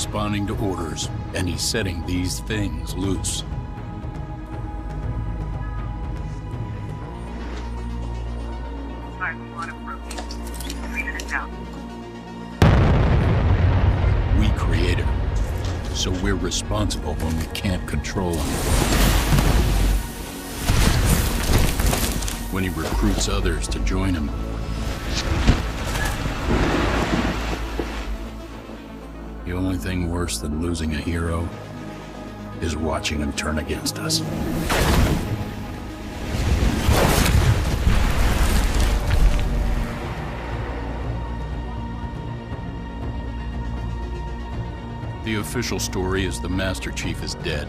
responding to orders, and he's setting these things loose. We created him, so we're responsible when we can't control him. When he recruits others to join him, the only thing worse than losing a hero is watching him turn against us. The official story is the Master Chief is dead.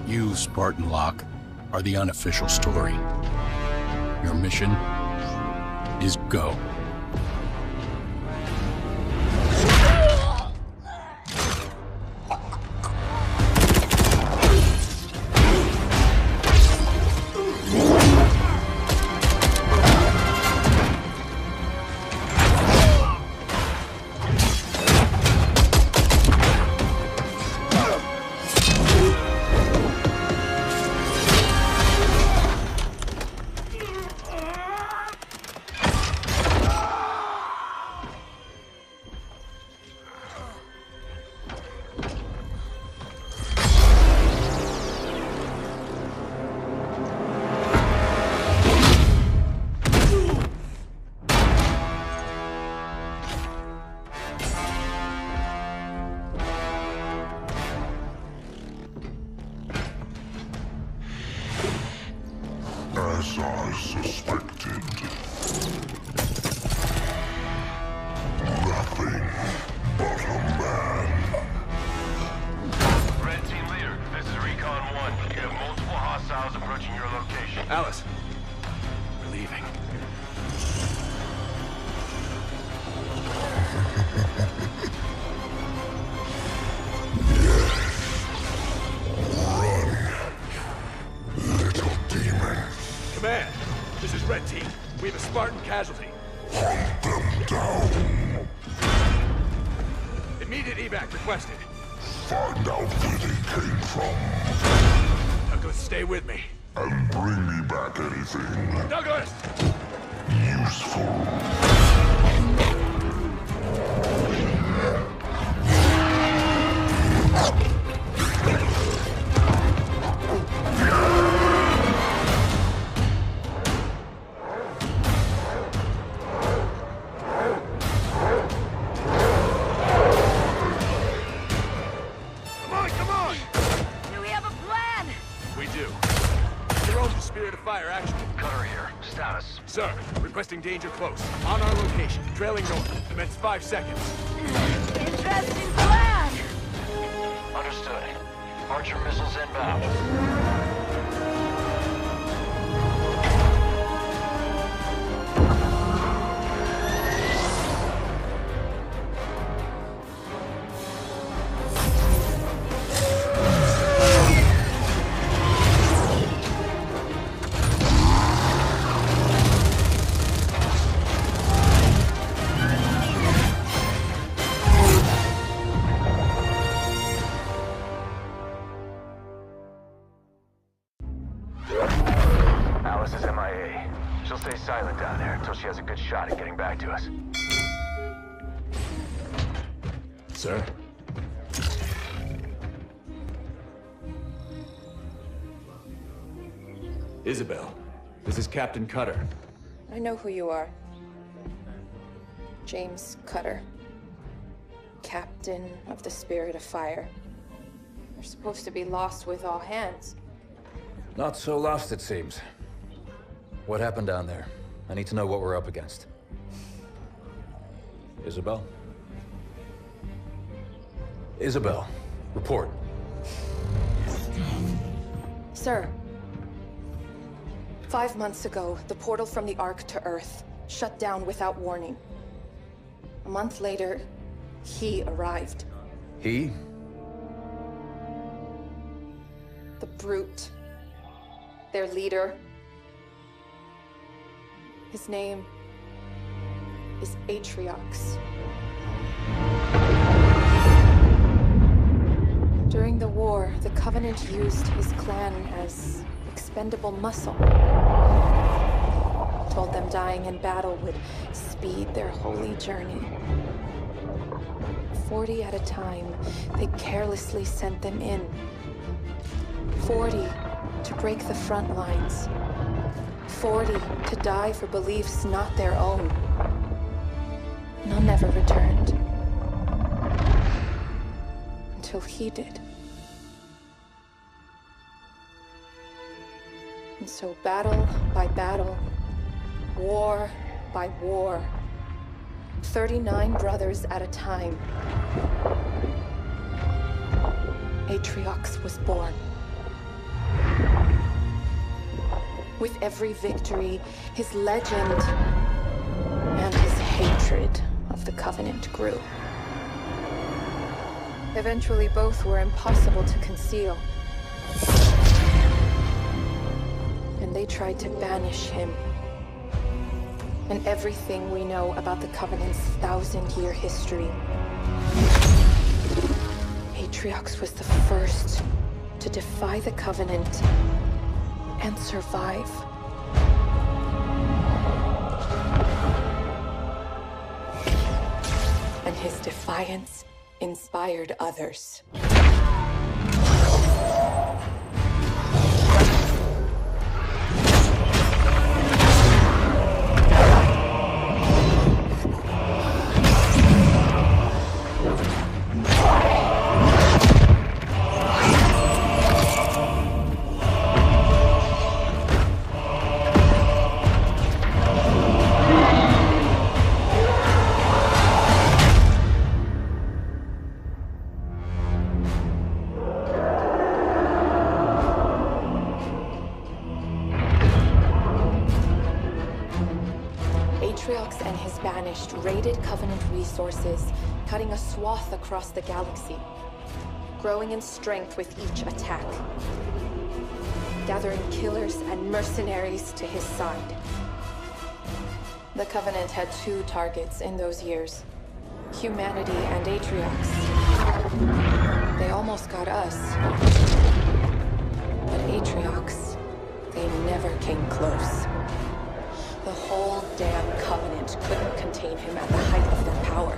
You, Spartan Locke, are the unofficial story. Your mission is go. As I suspected. Nothing but a man. Red Team Leader, this is Recon 1. You have multiple hostiles approaching your location. Alice, we're leaving. Command, this is Red Team. We have a Spartan casualty. Hunt them down. Immediate evac requested. Find out where they came from. Douglas, stay with me. And bring me back anything Douglas! useful. Sir, requesting danger close. On our location, trailing north. Commence 5 seconds. Interesting plan! Understood. Archer missiles inbound. Alice is MIA. She'll stay silent down there until she has a good shot at getting back to us. Sir? Isabel, this is Captain Cutter. I know who you are. James Cutter. Captain of the Spirit of Fire. You're supposed to be lost with all hands. Not so lost, it seems. What happened down there? I need to know what we're up against. Isabel? Isabel, report. Sir. 5 months ago, the portal from the Ark to Earth shut down without warning. A month later, he arrived. He? The Brute. Their leader. His name is Atriox. During the war, the Covenant used his clan as expendable muscle. Told them dying in battle would speed their holy journey. 40 at a time, they carelessly sent them in. 40 to break the front lines. 40 to die for beliefs not their own. None ever returned. Until he did. And so battle by battle, war by war, 39 brothers at a time, Atriox was born. With every victory, his legend and his hatred of the Covenant grew. Eventually, both were impossible to conceal. And they tried to banish him. And everything we know about the Covenant's 1,000-year history. Atriox was the first to defy the Covenant and survive. And his defiance inspired others. Atriox and his Banished raided Covenant resources, cutting a swath across the galaxy, growing in strength with each attack, gathering killers and mercenaries to his side. The Covenant had two targets in those years, humanity and Atriox. They almost got us, but Atriox, they never came close. The whole damn Covenant couldn't contain him at the height of their power.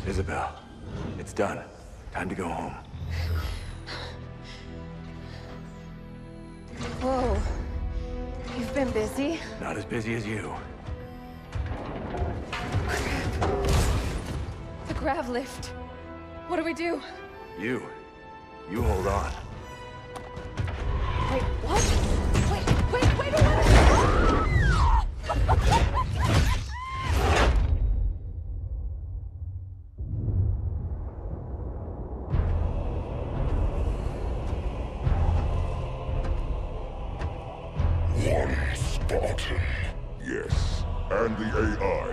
Isabel, it's done. Time to go home. been busy. Not as busy as you. The grav lift. What do we do? You hold on. Wait, what? Wait a minute! One Spartan. Yes, and the AI.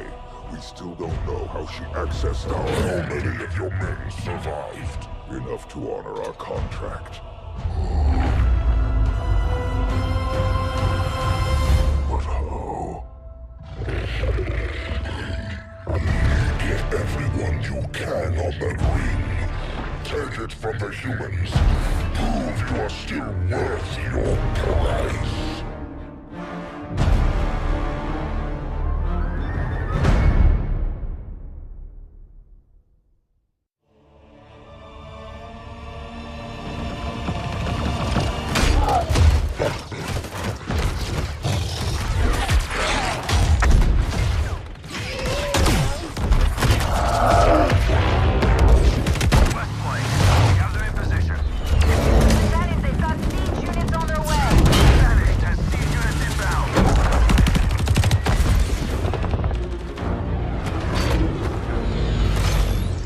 We still don't know how she accessed how many of your men survived. Enough to honor our contract. But how? Get everyone you can on that ring. Take it from the humans. Prove you are still worth your price.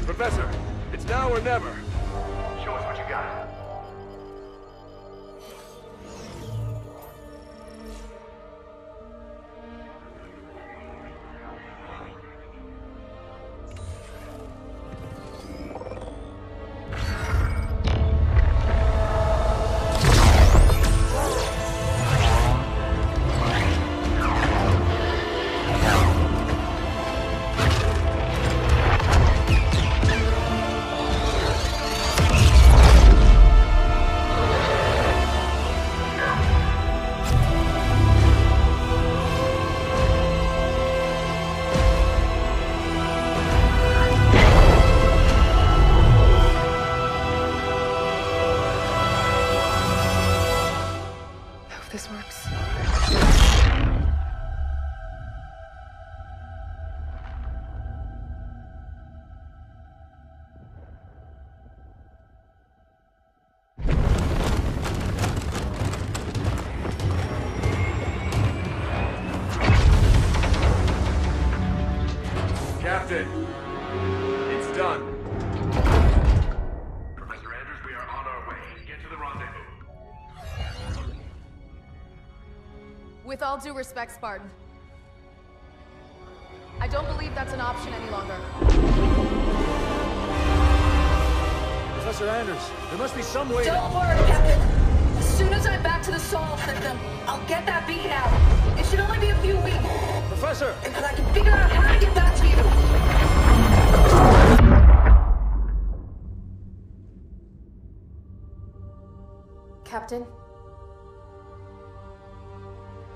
Professor, it's now or never. Show us what you got. This works. Captain, it's done. Professor Andrews, we are on our way. Get to the rendezvous. With all due respect, Spartan, I don't believe that's an option any longer. Professor Anders, there must be some way. Don't worry, Captain. As soon as I'm back to the Sol system, I'll get that beacon out. It should only be a few weeks, Professor! and I can figure out how to get back to you. Captain?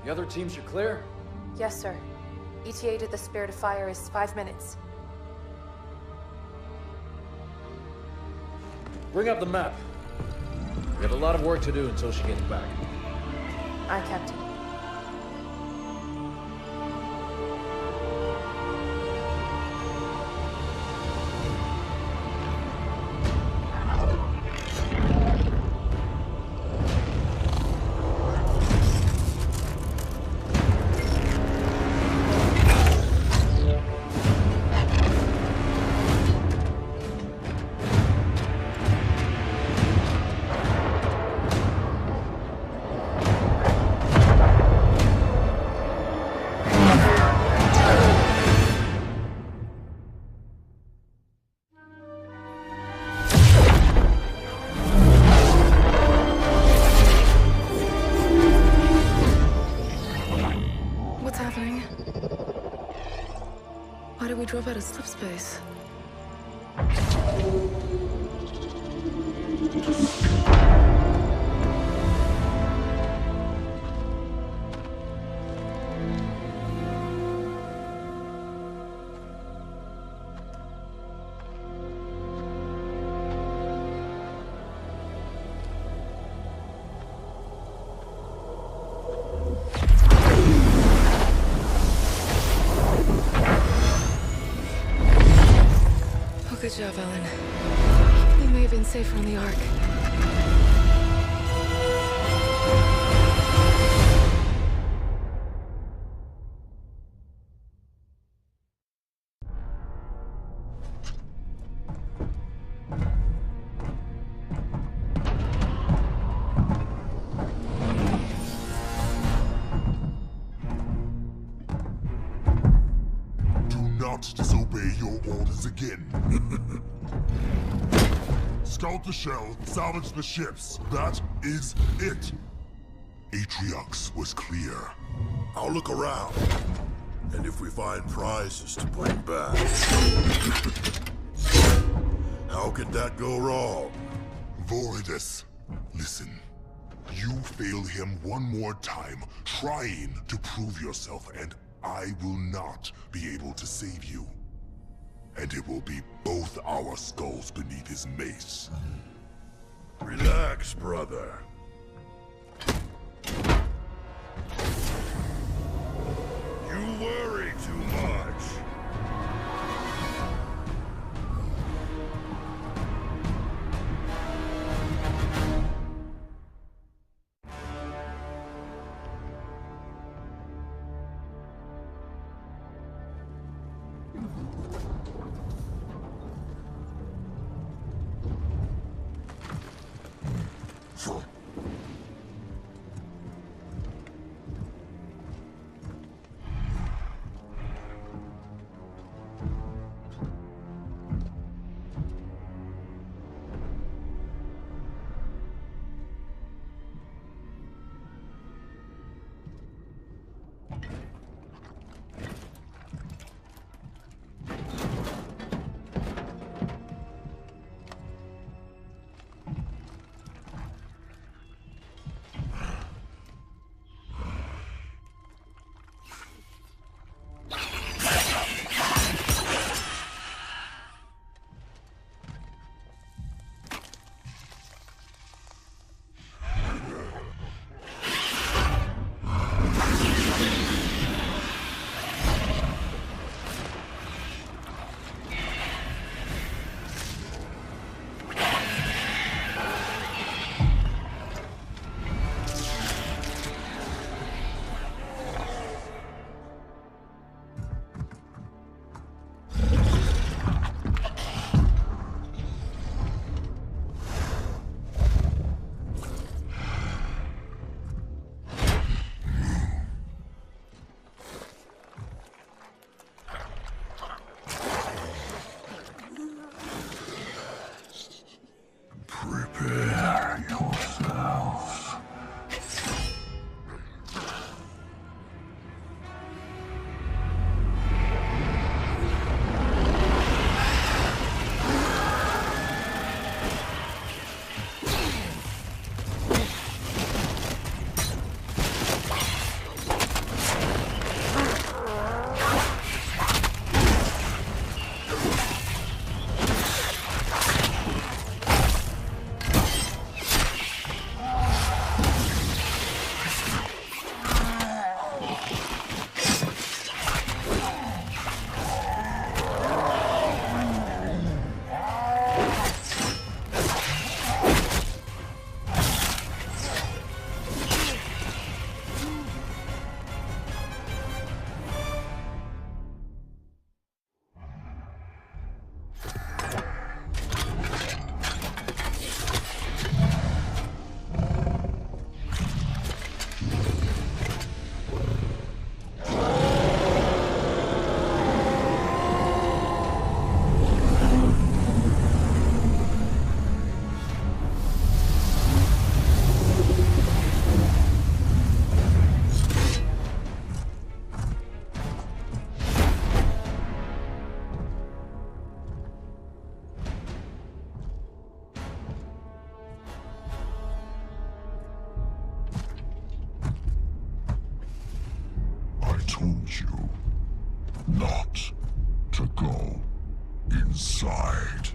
The other teams are clear? Yes, sir. ETA to the Spirit of Fire is 5 minutes. Bring up the map. We have a lot of work to do until she gets back. Aye, Captain. Why did we drop out of slip space? job, Ellen. They may have been safer on the Ark. Disobey your orders again. Scout the shell, salvage the ships. That is it. Atriox was clear. I'll look around. And if we find prizes to bring back... How could that go wrong? Voridus, listen. You fail him one more time, trying to prove yourself, and I will not be able to save you. And it will be both our skulls beneath his mace. Relax, brother. You worry too much. told you not to go inside.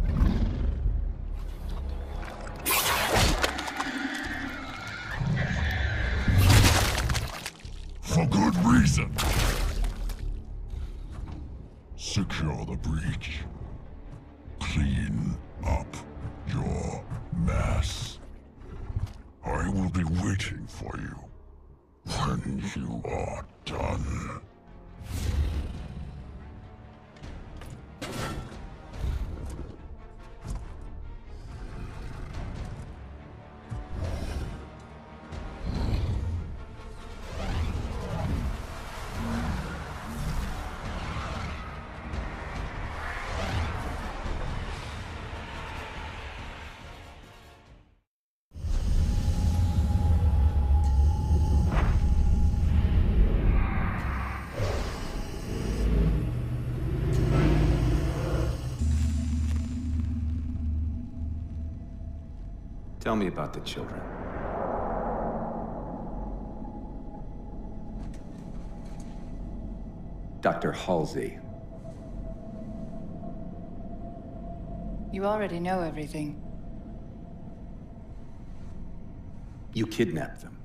For good reason. Secure the breach. clean up your mess. I will be waiting for you when you are done. Tell me about the children. Dr. Halsey. You already know everything. You kidnapped them.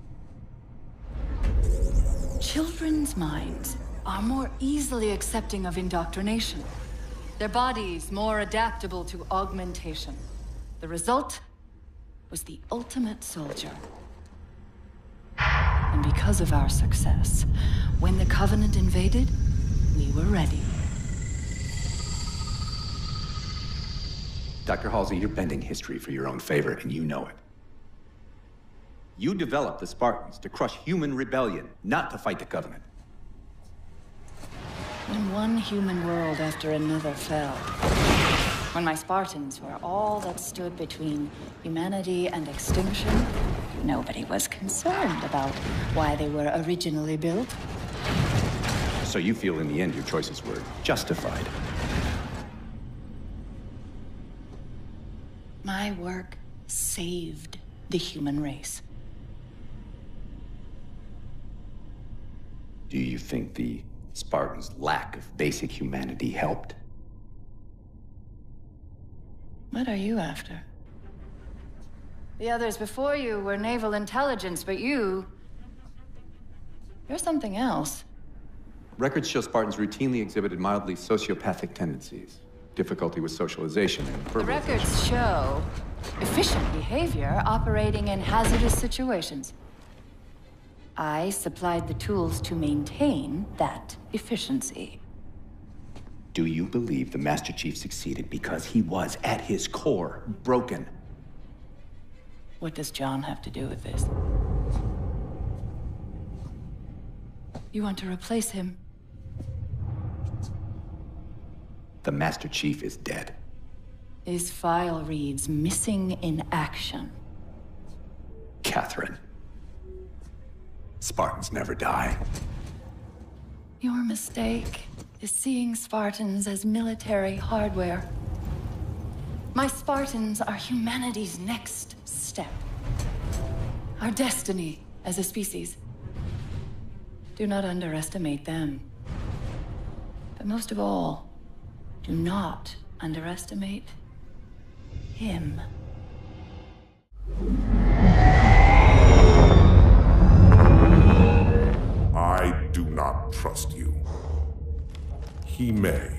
Children's minds are more easily accepting of indoctrination. Their bodies more adaptable to augmentation. The result was the ultimate soldier. And because of our success, when the Covenant invaded, we were ready. Dr. Halsey, you're bending history for your own favor, and you know it. You developed the Spartans to crush human rebellion, not to fight the Covenant. When one human world after another fell, when my Spartans were all that stood between humanity and extinction, nobody was concerned about why they were originally built. So you feel in the end your choices were justified? My work saved the human race. Do you think the Spartans' lack of basic humanity helped? What are you after? The others before you were naval intelligence, but you're something else. Records show Spartans routinely exhibited mildly sociopathic tendencies, difficulty with socialization, and The records show efficient behavior operating in hazardous situations. I supplied the tools to maintain that efficiency. Do you believe the Master Chief succeeded because he was, at his core, broken? What does John have to do with this? You want to replace him? The Master Chief is dead. His file reads missing in action. Catherine. Spartans never die. Your mistake is seeing Spartans as military hardware. My Spartans are humanity's next step. Our destiny as a species. Do not underestimate them. But most of all, do not underestimate him. I do not trust you. He may,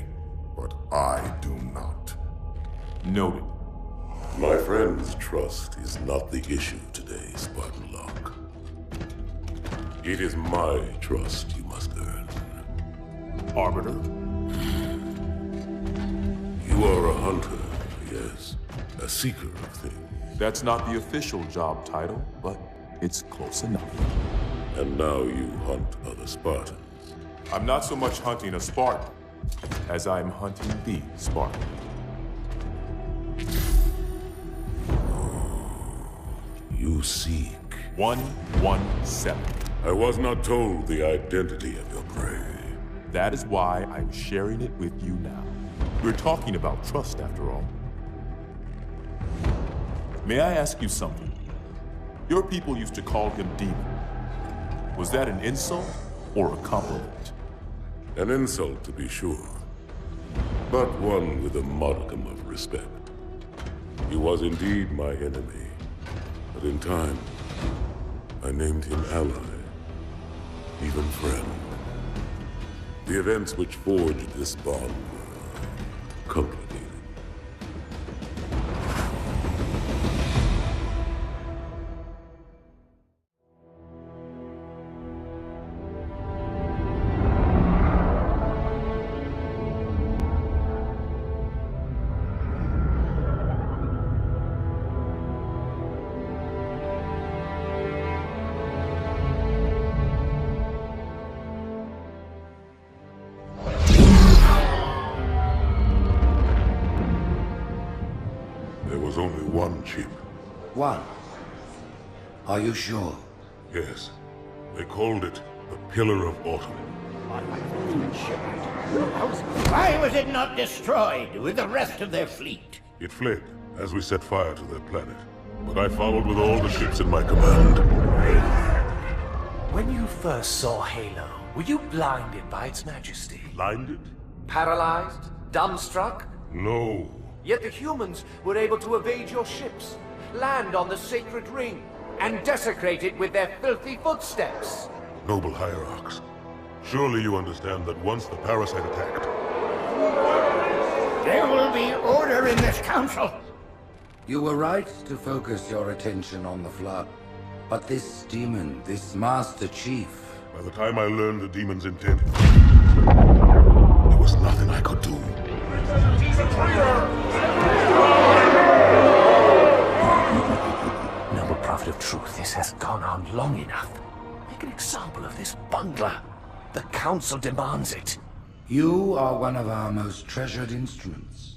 but I do not. Noted. My friend's trust is not the issue today, Spartan Locke. It is my trust you must earn. Arbiter? You are a hunter, yes. A seeker of things. That's not the official job title, but it's close enough. And now you hunt other Spartans. I'm not so much hunting a Spartan as I'm hunting the Spartan. You seek. 117. I was not told the identity of your prey. That is why I'm sharing it with you now. We're talking about trust, after all. May I ask you something? Your people used to call him Demon. Was that an insult or a compliment? An insult, to be sure, but one with a modicum of respect. He was indeed my enemy, but in time, I named him ally, even friend. The events which forged this bond were complicated. One. Are you sure? Yes. They called it the Pillar of Autumn. Why was it not destroyed with the rest of their fleet? It fled as we set fire to their planet. But I followed with all the ships in my command. When you first saw Halo, were you blinded by its majesty? Blinded? Paralyzed? Dumbstruck? No. Yet the humans were able to evade your ships, land on the sacred ring, and desecrate it with their filthy footsteps. Noble Hierarchs, surely you understand that once the parasite attacked... There will be order in this council. You were right to focus your attention on the Flood. But this demon, this Master Chief... By the time I learned the demon's intent, there was nothing I could do. Noble Prophet of Truth, this has gone on long enough. Make an example of this bungler. The Council demands it. You are one of our most treasured instruments.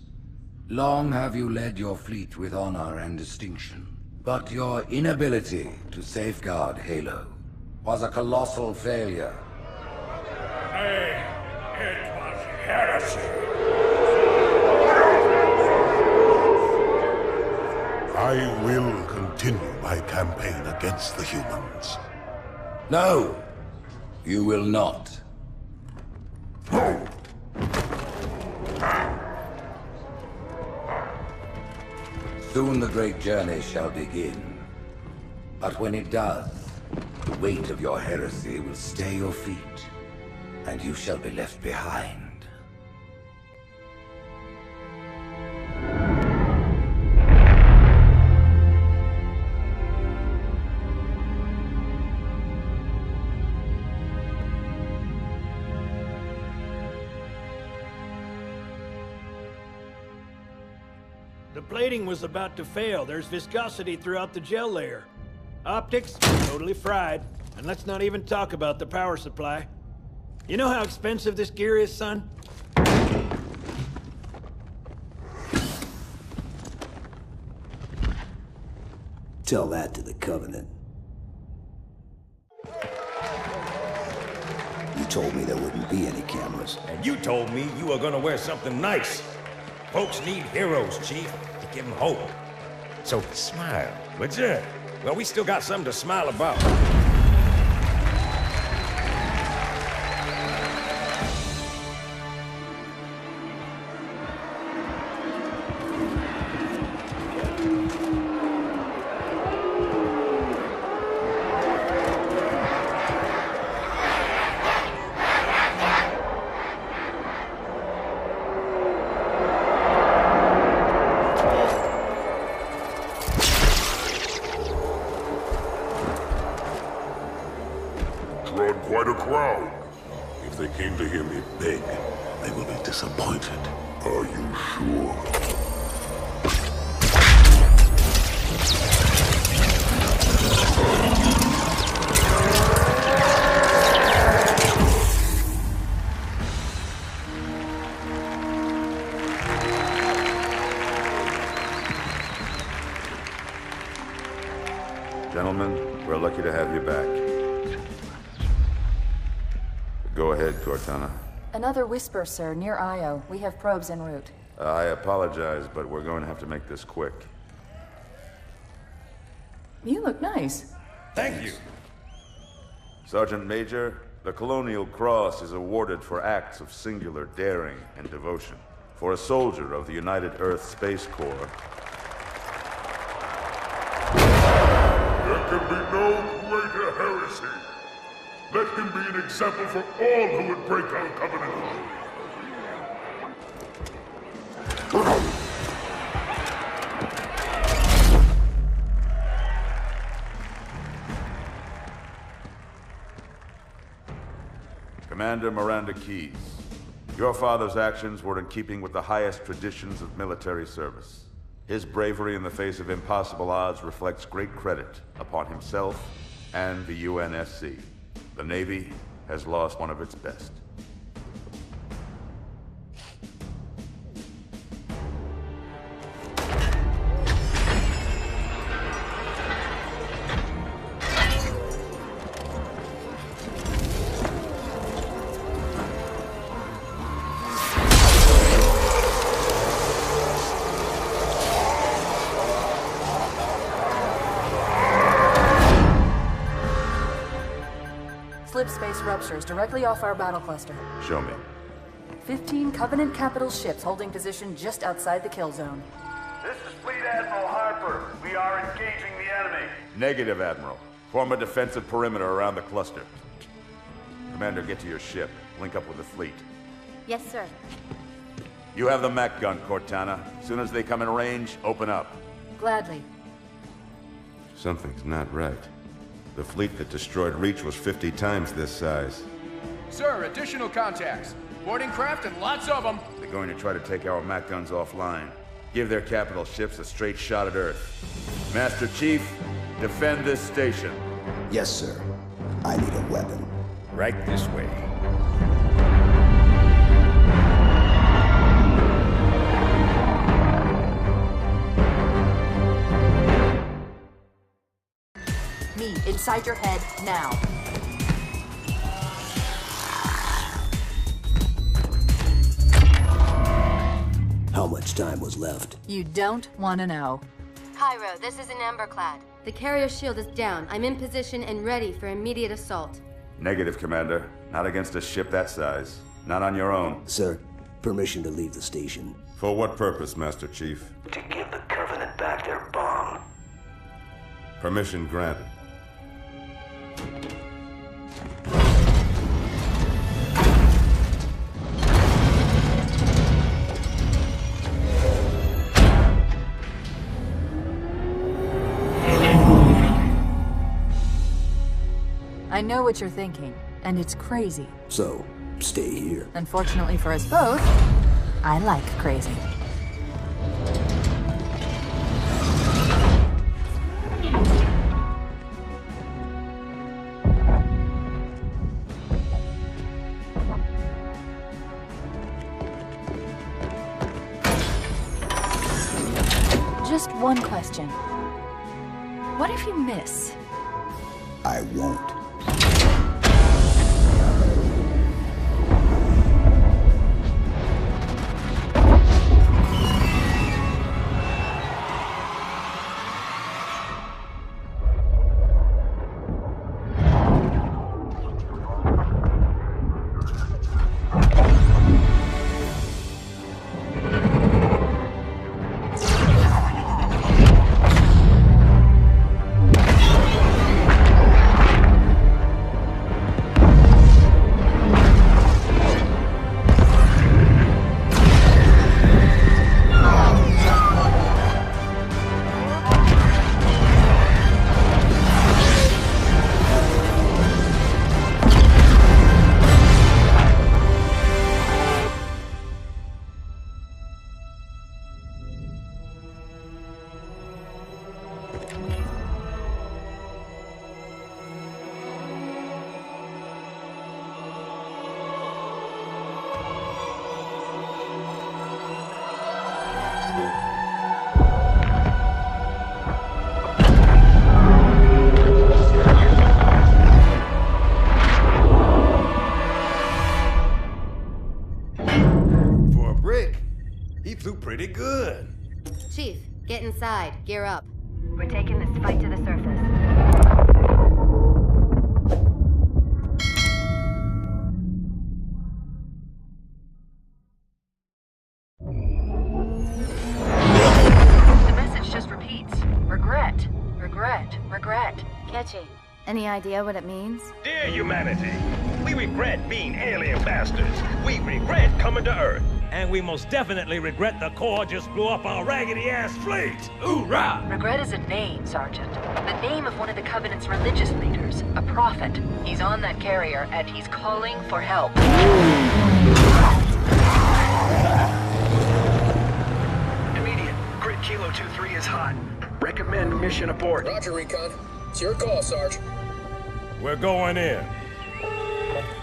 Long have you led your fleet with honor and distinction. But your inability to safeguard Halo was a colossal failure. Hey, it was heresy. I will continue my campaign against the humans. No, you will not. Soon the great journey shall begin. But when it does, the weight of your heresy will stay your feet, and you shall be left behind. The plating was about to fail. There's viscosity throughout the gel layer. Optics, totally fried. And let's not even talk about the power supply. You know how expensive this gear is, son? Tell that to the Covenant. You told me there wouldn't be any cameras. And you told me you were gonna wear something nice. Folks need heroes, Chief, to give them hope. So smile, would you? Well, we still got something to smile about. Quite a crowd. If they came to hear me beg, they will be disappointed. Are you sure? Gentlemen, we're lucky to have you back. Go ahead, Cortana. Another whisper, sir, near Io. We have probes en route. I apologize, but we're going to have to make this quick. You look nice. Thank you. Sergeant Major, the Colonial Cross is awarded for acts of singular daring and devotion. For a soldier of the United Earth Space Corps. There can be no greater heresy. Let him be an example for all who would break our covenant. Commander Miranda Keyes, your father's actions were in keeping with the highest traditions of military service. His bravery in the face of impossible odds reflects great credit upon himself and the UNSC. The Navy has lost one of its best. ruptures directly off our battle cluster. Show me. 15 Covenant capital ships holding position just outside the kill zone. This is Fleet Admiral Harper. We are engaging the enemy. Negative, Admiral. Form a defensive perimeter around the cluster. Commander, get to your ship. Link up with the fleet. Yes, sir. You have the Mac gun, Cortana. As soon as they come in range, open up. Gladly. Something's not right. The fleet that destroyed Reach was 50 times this size. Sir, additional contacts. Boarding craft and lots of them. They're going to try to take our Mac guns offline. Give their capital ships a straight shot at Earth. Master Chief, defend this station. Yes, sir. I need a weapon. Right this way. Me, inside your head, now. How much time was left? You don't want to know. Cairo, this is an Emberclad. The carrier shield is down. I'm in position and ready for immediate assault. Negative, Commander. Not against a ship that size. Not on your own. Sir, permission to leave the station. For what purpose, Master Chief? To give the Covenant back their bomb. Permission granted. I know what you're thinking, and it's crazy. So, stay here. Unfortunately for us both, I like crazy. Just one question. What if you miss? I won't. Pretty good. Chief, get inside. Gear up. We're taking this fight to the surface. The message just repeats. Regret. Regret. Regret. Catchy. Any idea what it means? Dear humanity, we regret being alien bastards. We regret coming to Earth. And we most definitely regret the Corps just blew up our raggedy-ass fleet! Hoorah! Regret is a name, Sergeant. The name of one of the Covenant's religious leaders, a prophet. He's on that carrier, and he's calling for help. Immediate. Grid Kilo 2-3 is hot. Recommend mission abort. Roger, Recon. It's your call, Sarge. We're going in.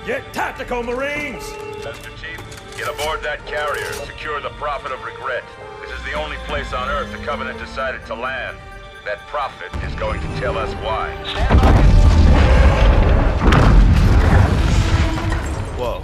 Get tactical, Marines! Master Chief, get aboard that carrier. Secure the Prophet of Regret. This is the only place on Earth the Covenant decided to land. That Prophet is going to tell us why. Whoa.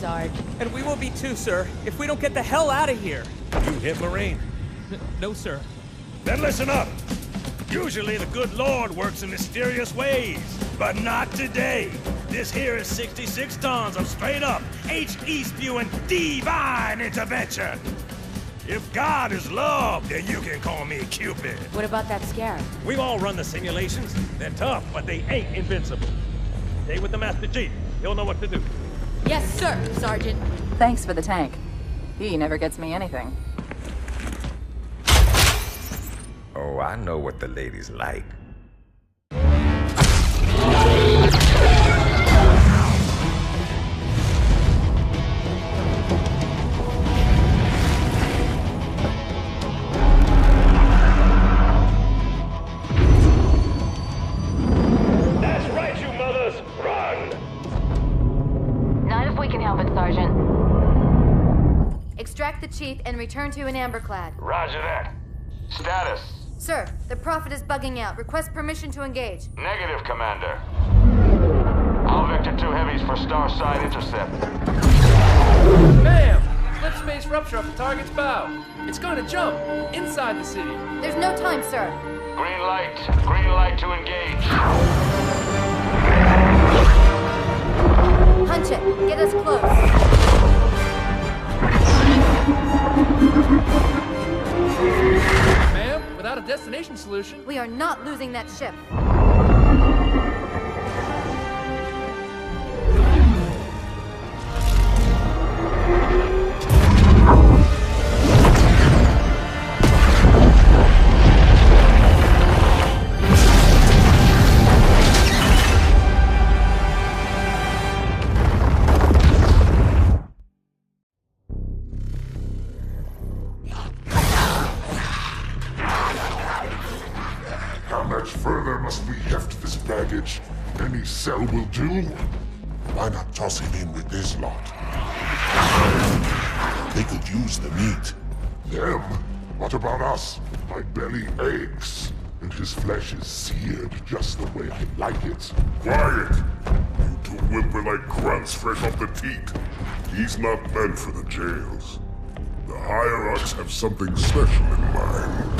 Sarge. And we will be too, sir, if we don't get the hell out of here. You hit Marine? No, sir. Then listen up. Usually the good Lord works in mysterious ways, but not today. This here is 66 tons of straight-up, HE-spewing divine intervention. If God is love, then you can call me Cupid. What about that scare? We've all run the simulations. They're tough, but they ain't invincible. Stay with the Master Chief. He'll know what to do. Yes, sir, Sergeant. Thanks for the tank. He never gets me anything. Oh, I know what the ladies like. That's right, you mothers! Run! Not if we can help it, Sergeant. Extract the chief and return to an amberclad. Roger that. Status. Sir, the Prophet is bugging out. Request permission to engage. Negative, Commander. All Vector 2 heavies for star side intercept. Bam! Slip space rupture up the target's bow. It's going to jump inside the city. There's no time, sir. Green light to engage. Punch it. Get us close. Ma'am, without a destination solution... We are not losing that ship. How much further must we heft this baggage? Any cell will do. Why not toss him in with this lot? They could use the meat. Them? What about us? My belly aches, and his flesh is seared just the way I like it. Quiet! You two whimper like grunts fresh off the teat. He's not meant for the jails. The hierarchs have something special in mind.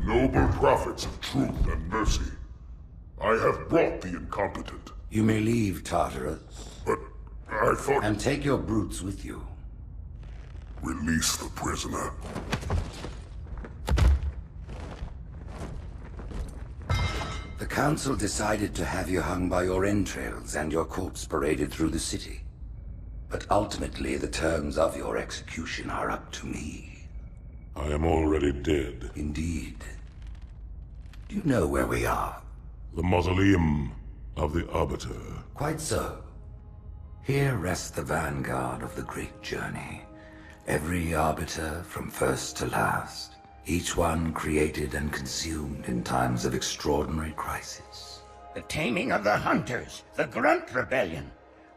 Noble prophets of truth and mercy, I have brought the incompetent. You may leave, Tartarus. But I thought... And take your brutes with you. Release the prisoner. The Council decided to have you hung by your entrails and your corpse paraded through the city. But ultimately, the terms of your execution are up to me. I am already dead. Indeed. Do you know where we are? The mausoleum of the Arbiter. Quite so. Here rests the vanguard of the great journey. Every Arbiter from first to last. Each one created and consumed in times of extraordinary crisis. The taming of the Hunters, the Grunt Rebellion.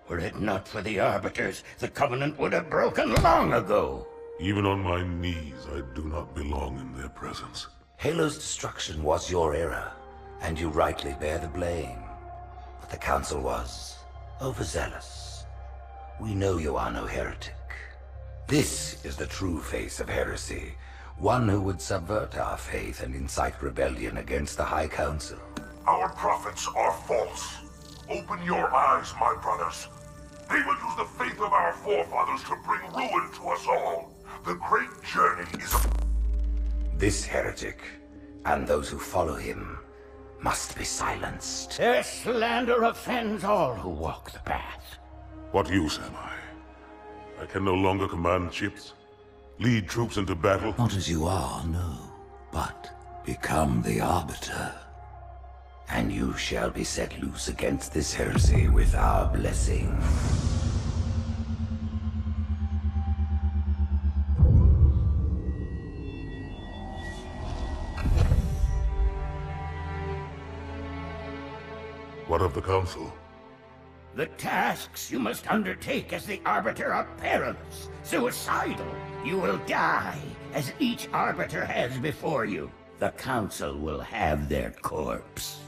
Were it not for the Arbiters, the Covenant would have broken long ago. Even on my knees, I do not belong in their presence. Halo's destruction was your error, and you rightly bear the blame. But the Council was overzealous. We know you are no heretic. This is the true face of heresy, one who would subvert our faith and incite rebellion against the High Council. Our prophets are false. Open your eyes, my brothers. They will use the faith of our forefathers to bring ruin to us all. The great journey is... This heretic, and those who follow him, must be silenced. Their slander offends all who walk the path. What use am I? I can no longer command ships, lead troops into battle. Not as you are, no. But become the Arbiter. And you shall be set loose against this heresy with our blessing. What of the Council? The tasks you must undertake as the Arbiter are perilous, suicidal. You will die, as each Arbiter has before you. The Council will have their corpse.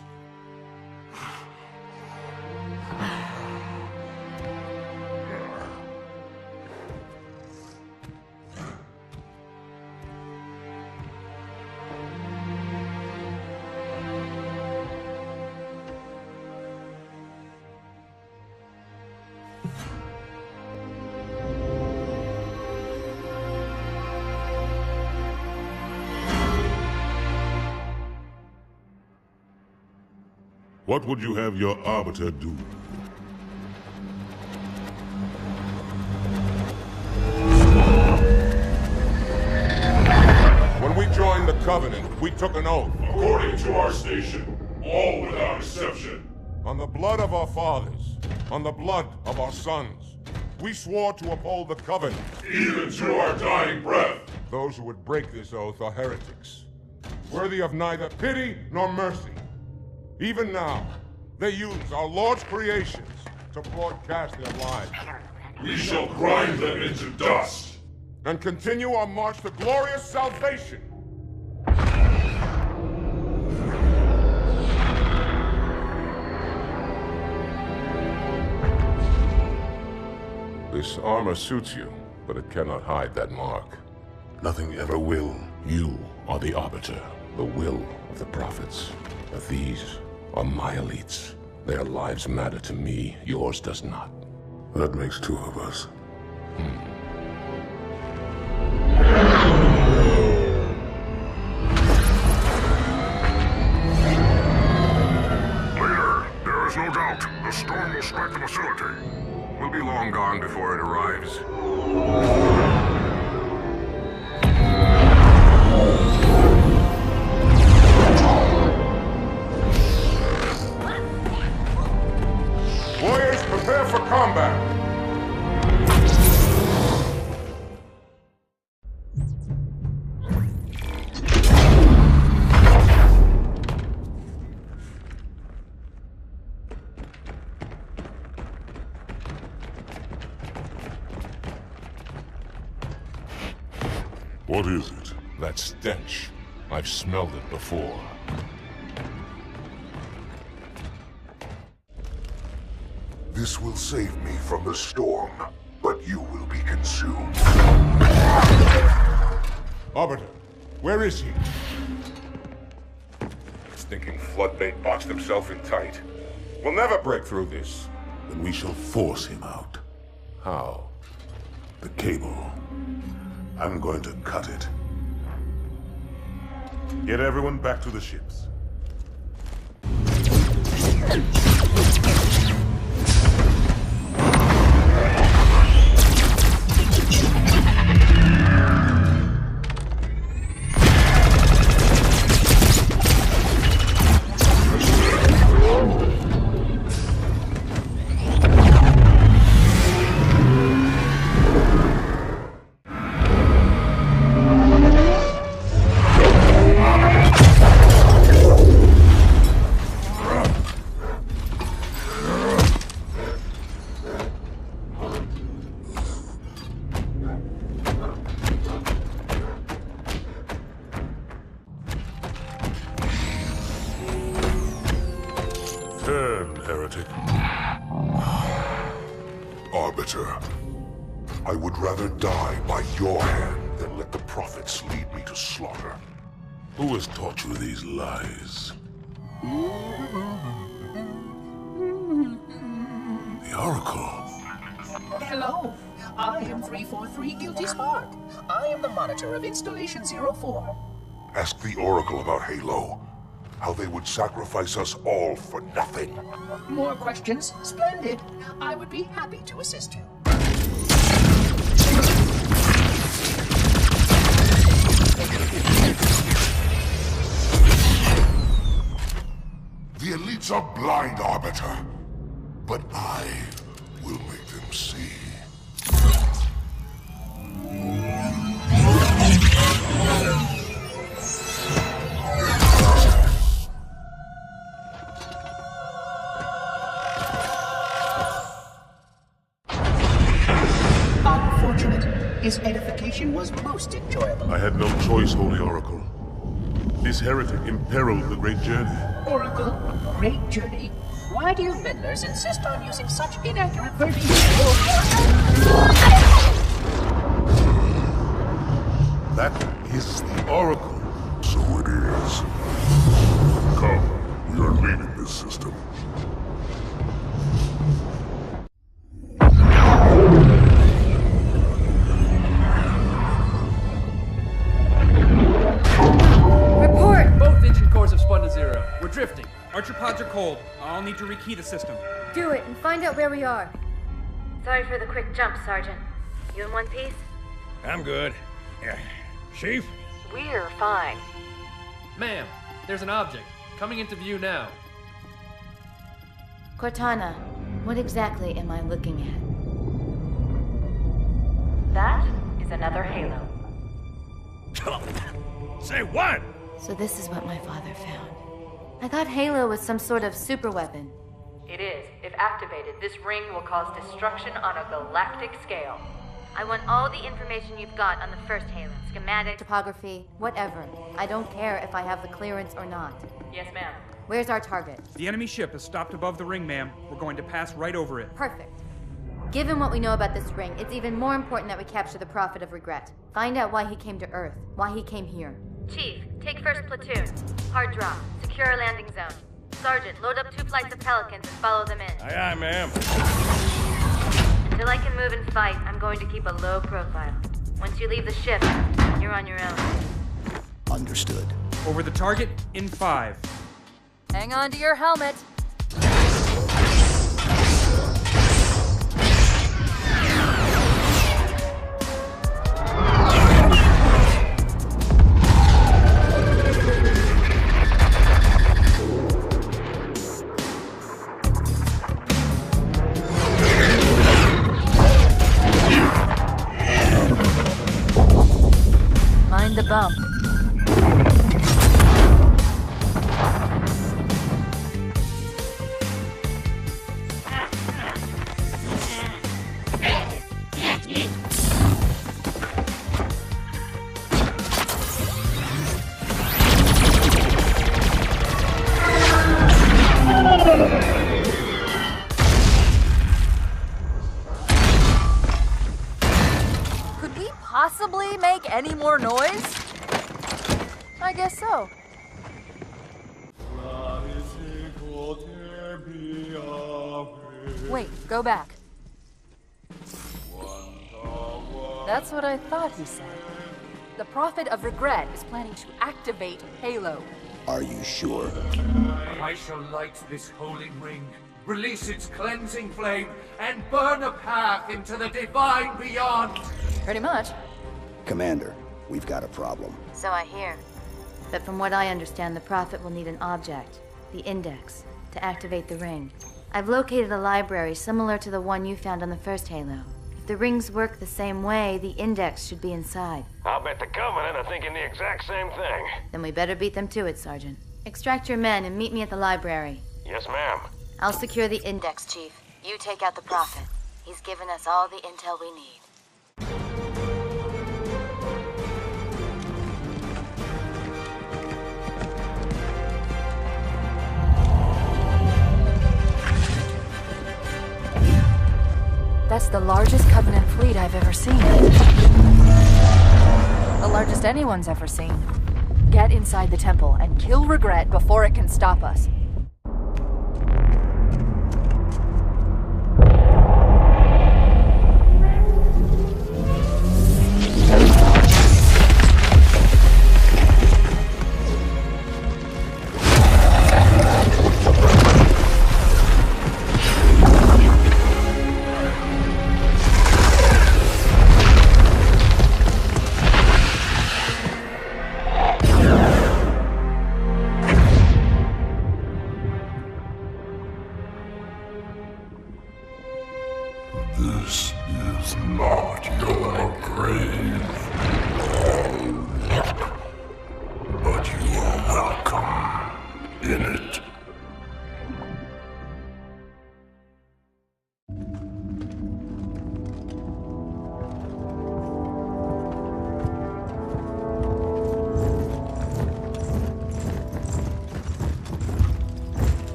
What would you have your Arbiter do? When we joined the Covenant, we took an oath. According to our station, all without exception. On the blood of our fathers, on the blood of our sons, we swore to uphold the Covenant. Even to our dying breath. Those who would break this oath are heretics, worthy of neither pity nor mercy. Even now, they use our Lord's creations to broadcast their lies. We shall grind them into dust. And continue our march to glorious salvation. This armor suits you, but it cannot hide that mark. Nothing ever will. You are the Arbiter, the will of the prophets. But these are my elites. Their lives matter to me, yours does not. That makes two of us. Leader, there is no doubt the storm will strike the facility. We'll be long gone before it arrives. Warriors, prepare for combat! What is it? That stench. I've smelled it before. This will save me from the storm, but you will be consumed. Arbiter, where is he? Stinking floodbait boxed himself in tight. We'll never break through this. Then we shall force him out. How? The cable. I'm going to cut it. Get everyone back to the ships. Turn, heretic. Arbiter, I would rather die by your hand than let the prophets lead me to slaughter. Who has taught you these lies? The Oracle. Hello, I am 343 Guilty Spark. I am the monitor of Installation 04. Ask the Oracle about Halo. How they would sacrifice us all for nothing. More questions? Splendid. I would be happy to assist you. The elites are blind, Arbiter. But I will make them see. Unfortunate. His edification was most enjoyable. I had no choice, Holy Oracle. This heretic imperiled the Great Journey. Oracle, great journey. Why do you meddlers insist on using such inaccurate verbiage? That is the Oracle. So it is. Come, we are leaving this system. Report! Both engine cores have spun to zero. We're drifting. Archer pods are cold. I'll need to rekey the system. Do it and find out where we are. Sorry for the quick jump, Sergeant. You in one piece? I'm good. Chief? We're fine. Ma'am, there's an object. Coming into view now. Cortana, what exactly am I looking at? That is another Halo. Say what? So this is what my father found. I thought Halo was some sort of super weapon. It is. If activated, this ring will cause destruction on a galactic scale. I want all the information you've got on the first Halo. Schematic, topography, whatever. I don't care if I have the clearance or not. Yes, ma'am. Where's our target? The enemy ship is stopped above the ring, ma'am. We're going to pass right over it. Perfect. Given what we know about this ring, it's even more important that we capture the Prophet of Regret. Find out why he came to Earth, why he came here. Chief, take first platoon. Hard drop. Secure a landing zone. Sergeant, load up 2 flights of Pelicans and follow them in. Aye, aye, ma'am. Until I can move and fight, I'm going to keep a low profile. Once you leave the ship, you're on your own. Understood. Over the target in 5. Hang on to your helmet. Mind the bump. Could we possibly make any more noise? I guess so. Wait, go back. That's what I thought he said. The Prophet of Regret is planning to activate Halo. Are you sure? I shall light this holy ring, release its cleansing flame, and burn a path into the divine beyond. Pretty much. Commander, we've got a problem. So I hear. But from what I understand, the Prophet will need an object, the Index, to activate the ring. I've located a library similar to the one you found on the first Halo. If the rings work the same way, the Index should be inside. I'll bet the Covenant are thinking the exact same thing. Then we better beat them to it, Sergeant. Extract your men and meet me at the library. Yes, ma'am. I'll secure the Index, Chief. You take out the Prophet. He's given us all the intel we need. That's the largest Covenant fleet I've ever seen. The largest anyone's ever seen. Get inside the temple and kill Regret before it can stop us. This is not your grave. But you are welcome in it.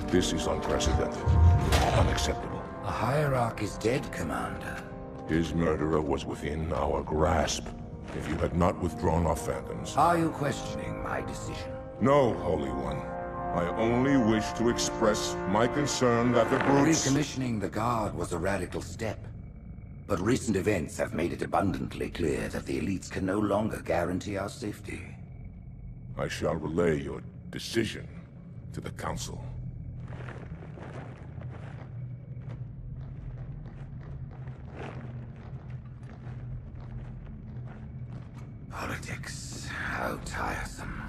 This is unprecedented. Unacceptable. The Hierarch is dead, Commander. His murderer was within our grasp. If you had not withdrawn our phantoms... Are you questioning my decision? No, Holy One. I only wish to express my concern that the brutes... Recommissioning the Guard was a radical step. But recent events have made it abundantly clear that the elites can no longer guarantee our safety. I shall relay your decision to the Council. Politics, how tiresome.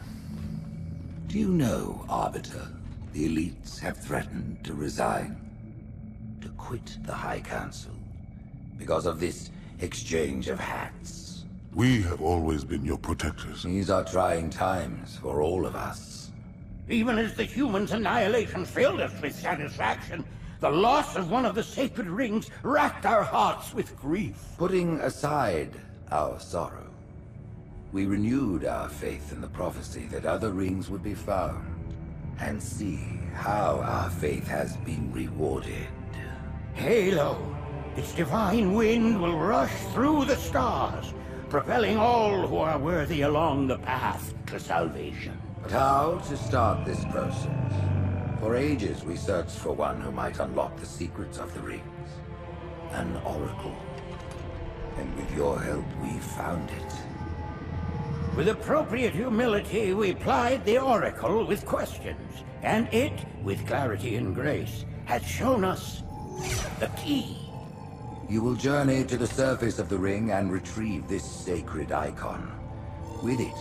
Do you know, Arbiter, the elites have threatened to resign, to quit the High Council, because of this exchange of hats? We have always been your protectors. These are trying times for all of us. Even as the humans' annihilation filled us with satisfaction, the loss of one of the sacred rings racked our hearts with grief. Putting aside our sorrow, we renewed our faith in the prophecy that other rings would be found, and see how our faith has been rewarded. Halo, its divine wind will rush through the stars, propelling all who are worthy along the path to salvation. But how to start this process? For ages we searched for one who might unlock the secrets of the rings. An oracle. And with your help, we found it. With appropriate humility, we plied the Oracle with questions, and it, with clarity and grace, has shown us the key. You will journey to the surface of the ring and retrieve this sacred icon. With it,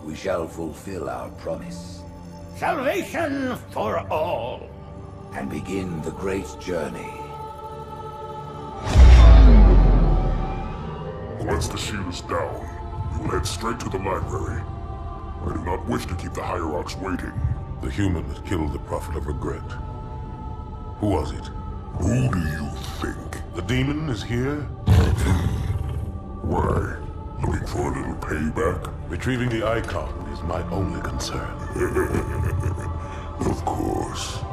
we shall fulfill our promise. Salvation for all. And begin the great journey. Once the shield is down, we will head straight to the library. I do not wish to keep the Hierarchs waiting. The human that killed the Prophet of Regret. Who was it? Who do you think? The demon is here? Why? Looking for a little payback? Retrieving the icon is my only concern. Of course.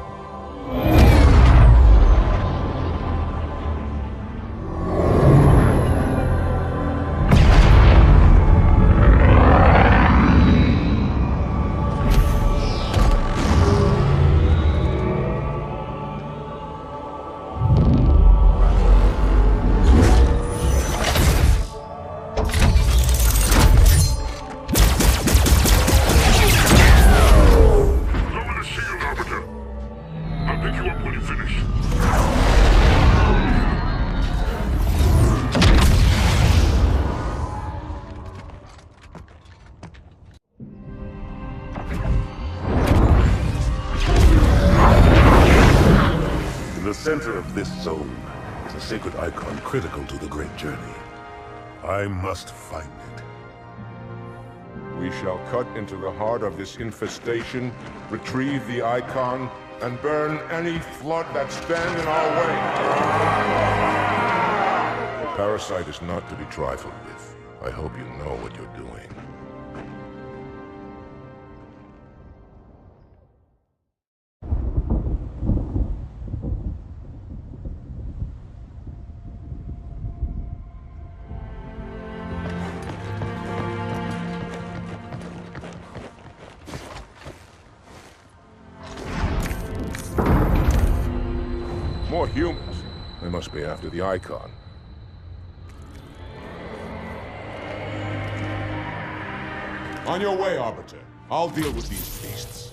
In the center of this zone is a sacred icon critical to the great journey. I must find it. We shall cut into the heart of this infestation, retrieve the icon, and burn any flood that stand in our way. The parasite is not to be trifled with. I hope you know what you're doing. More humans. They must be after the icon. On your way, Arbiter. I'll deal with these beasts.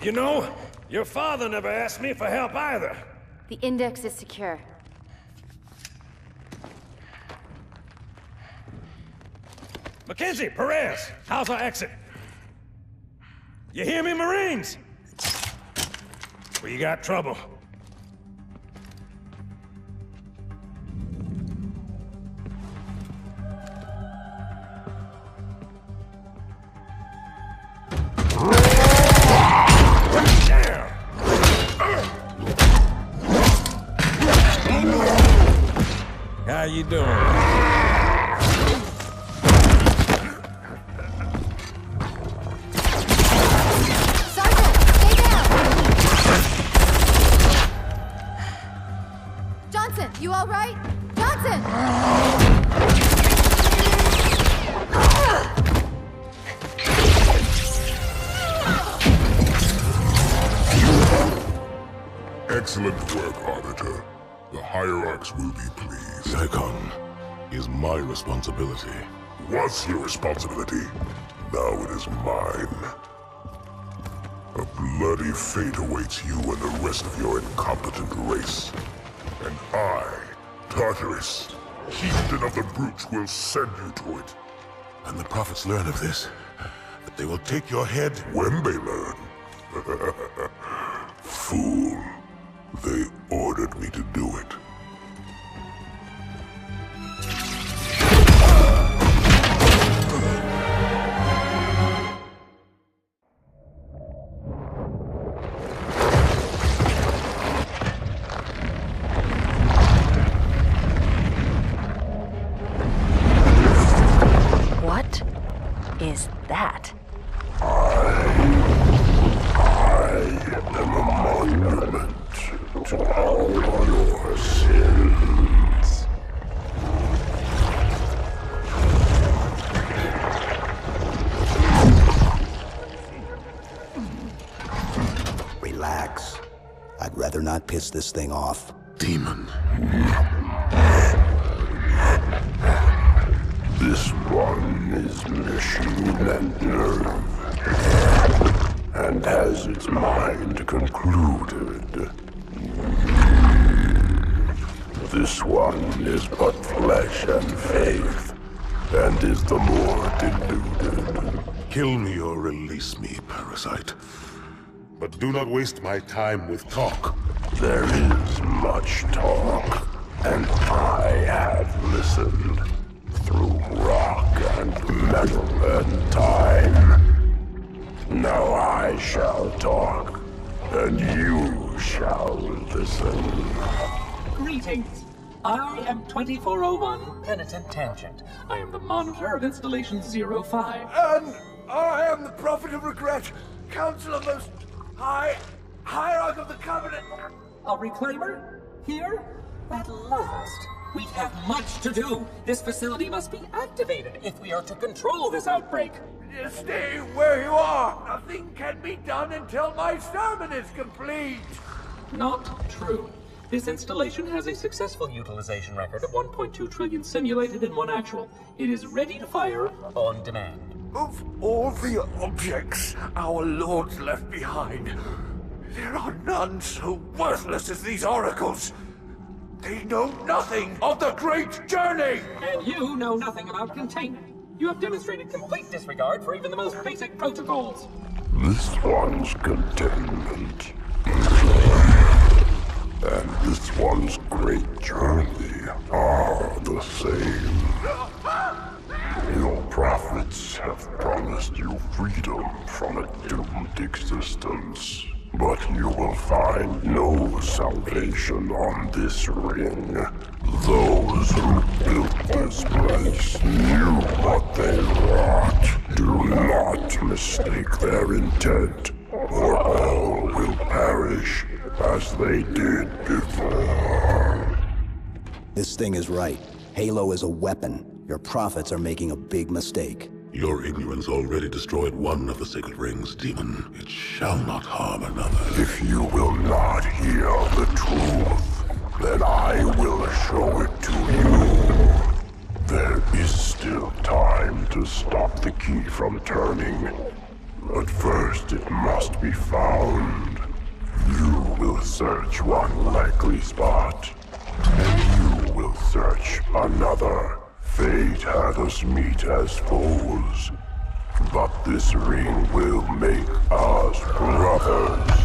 You know, your father never asked me for help either. The index is secure. Mackenzie, Perez, how's our exit? You hear me, Marines? We got trouble. How you doing? Sergeant, stay down! Johnson, you all right? Johnson! Excellent work, Arbiter. The Hierarchs will be pleased. Icon is my responsibility. Was your responsibility. Now it is mine. A bloody fate awaits you and the rest of your incompetent race. And I, Tartarus, chieftain of the Brutes, will send you to it. And the prophets learn of this, that they will take your head when they learn. Fool. They ordered me to do it. What is that? I am a monument to all your sins. Relax. I'd rather not piss this thing off. Demon. This one is machine and nerve, and has its mind concluded. This one is but flesh and faith, and is the more deluded. Kill me or release me, parasite. But do not waste my time with talk. There is much talk, and I have listened. Through rock and metal and time. Now I shall talk, and you shall listen. Greetings. I am 2401 Penitent Tangent. I am the monitor of Installation 05. And I am the Prophet of Regret, Counselor Most High, Hierarch of the Covenant. A reclaimer? Here? At last. We have much to do. This facility must be activated if we are to control this outbreak. Stay where you are. Nothing can be done until my sermon is complete. Not true. This installation has a successful utilization record of 1.2 trillion simulated and 1 actual. It is ready to fire on demand. Of all the objects our lords left behind, there are none so worthless as these oracles. They know nothing of the great journey! And you know nothing about containment. You have demonstrated complete disregard for even the most basic protocols. This one's containment. And this one's great journey are the same. Your prophets have promised you freedom from a doomed existence. But you will find no salvation on this ring. Those who built this place knew what they wrought. Do not mistake their intent, or all will perish as they did before. This thing is right. Halo is a weapon. Your prophets are making a big mistake. Your ignorance already destroyed one of the sacred rings, demon. It shall not harm another. If you will not hear the truth, then I will show it to you. There is still time to stop the key from turning. But first it must be found. You will search one likely spot, and you will search another. Fate had us meet as foes, but this ring will make us brothers.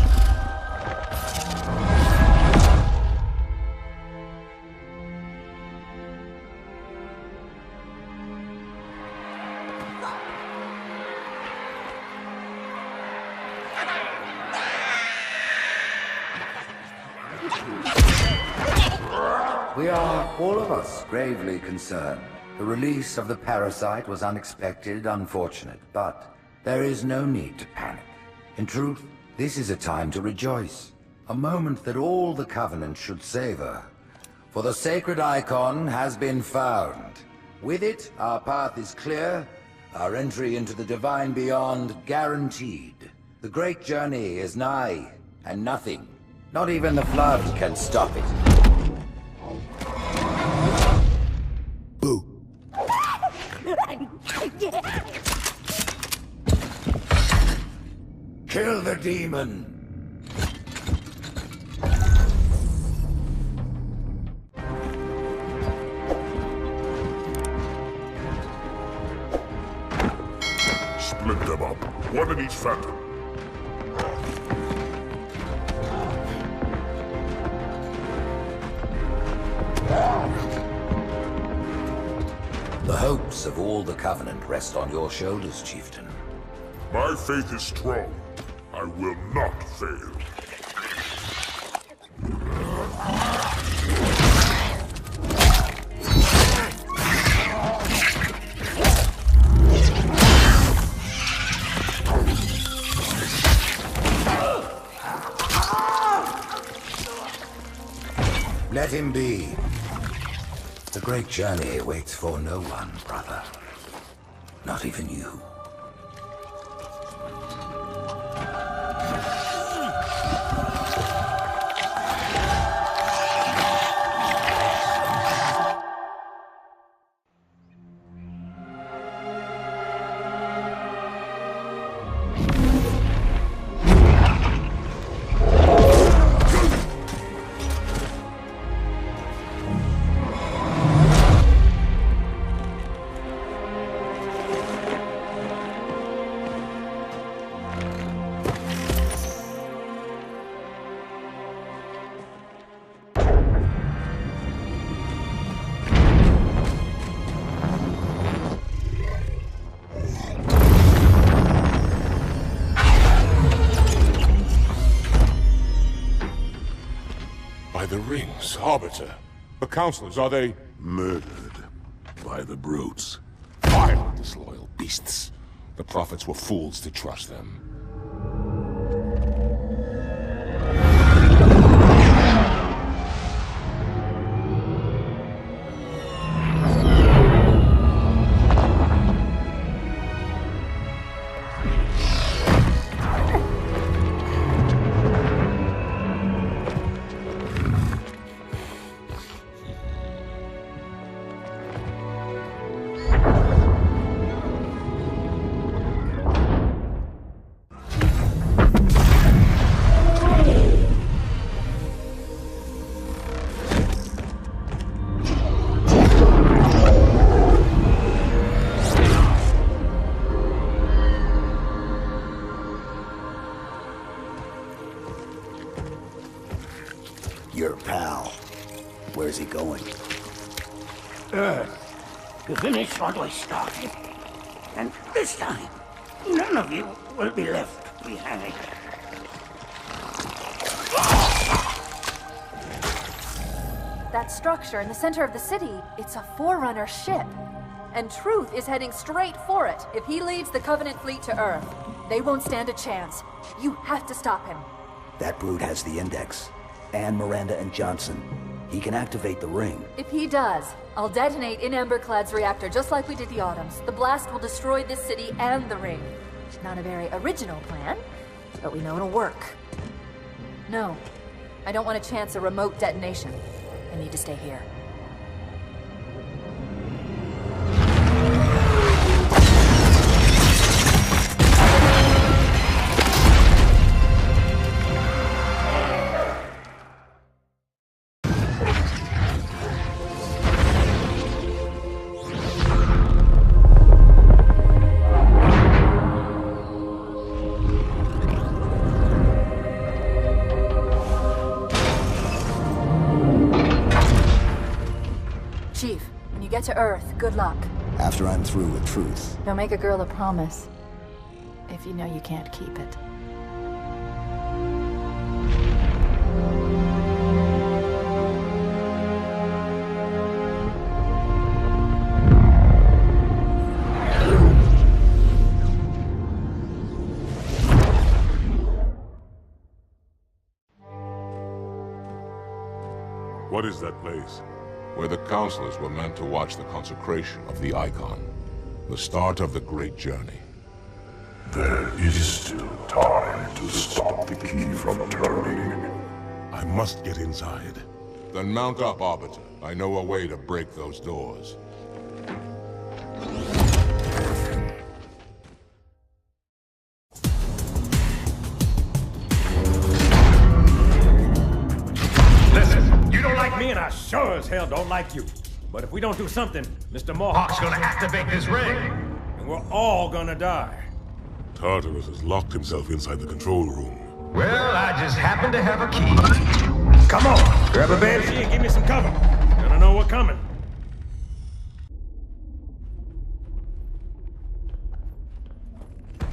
We are, all of us, gravely concerned. The release of the parasite was unexpected, unfortunate, but there is no need to panic. In truth, this is a time to rejoice. A moment that all the Covenant should savor. For the sacred icon has been found. With it, our path is clear, our entry into the divine beyond guaranteed. The great journey is nigh, and nothing, not even the flood, can stop it. Boo. Kill the demon! Split them up, one in each phantom. The hopes of all the Covenant rest on your shoulders, Chieftain. My faith is strong. I will not fail. Let him be. The great journey waits for no one, brother. Not even you. The rings, Arbiter. The counselors, are they... Murdered by the brutes. Vile, disloyal beasts. The prophets were fools to trust them. Your pal. Where's he going? Earth, to finish what I started. And this time, none of you will be left behind. That structure in the center of the city, it's a Forerunner ship. And Truth is heading straight for it. If he leads the Covenant fleet to Earth, they won't stand a chance. You have to stop him. That brute has the Index. And Miranda and Johnson. He can activate the ring. If he does, I'll detonate in Emberclad's reactor just like we did the Autumn's. The blast will destroy this city and the ring. Not a very original plan, but we know it'll work. No, I don't want to chance a remote detonation. I need to stay here. get to Earth. Good luck. After I'm through with Truth. Don't make a girl a promise if you know you can't keep it. What is that place? Where the counselors were meant to watch the consecration of the Icon. The start of the Great Journey. There is still time to stop the key from turning. I must get inside. Then mount up, Arbiter. I know a way to break those doors. Listen, you don't like me and I sure as hell don't like you. But if we don't do something, Mr. Mohawk's gonna activate this ring. And we're all gonna die. Tartarus has locked himself inside the control room. Well, I just happen to have a key. Come on, grab a banshee and give me some cover. Gonna know what's coming.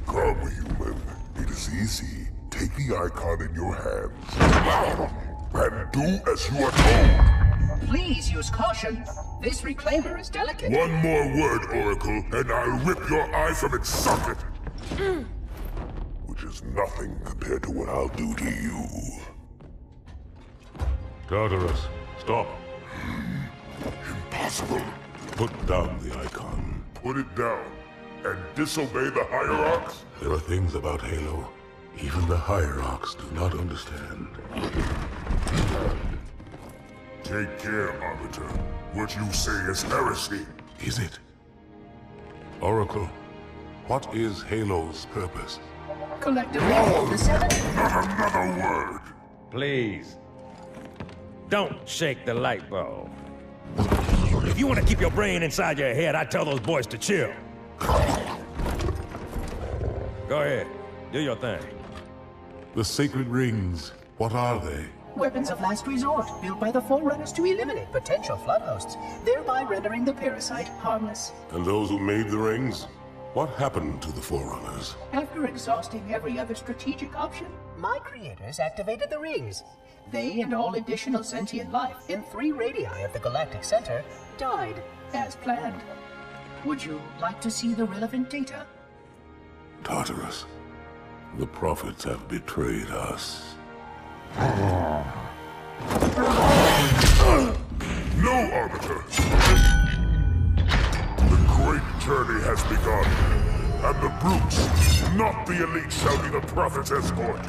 Come, human. It is easy. Take the Icon in your hands. And do as you are told. Please use caution. This reclaimer is delicate. One more word, Oracle, and I'll rip your eye from its socket. Which is nothing compared to what I'll do to you. Tartarus, stop. Impossible. Put down the Icon. Put it down and disobey the Hierarchs? There are things about Halo even the Hierarchs do not understand. Take care, Arbiter. What you say is heresy. Is it? Oracle, what is Halo's purpose? Collectively, the seven... Not another word! Please. Don't shake the light bulb. If you want to keep your brain inside your head, I'd tell those boys to chill. Go ahead. Do your thing. The sacred rings, what are they? Weapons of last resort, built by the Forerunners to eliminate potential flood hosts, thereby rendering the parasite harmless. And those who made the rings? What happened to the Forerunners? After exhausting every other strategic option, my creators activated the rings. They and all additional sentient life in 3 radii of the Galactic Center died as planned. Would you like to see the relevant data? Tartarus, the prophets have betrayed us. No, Arbiter! The great journey has begun, and the brutes, not the elite, shall be the prophet's escort.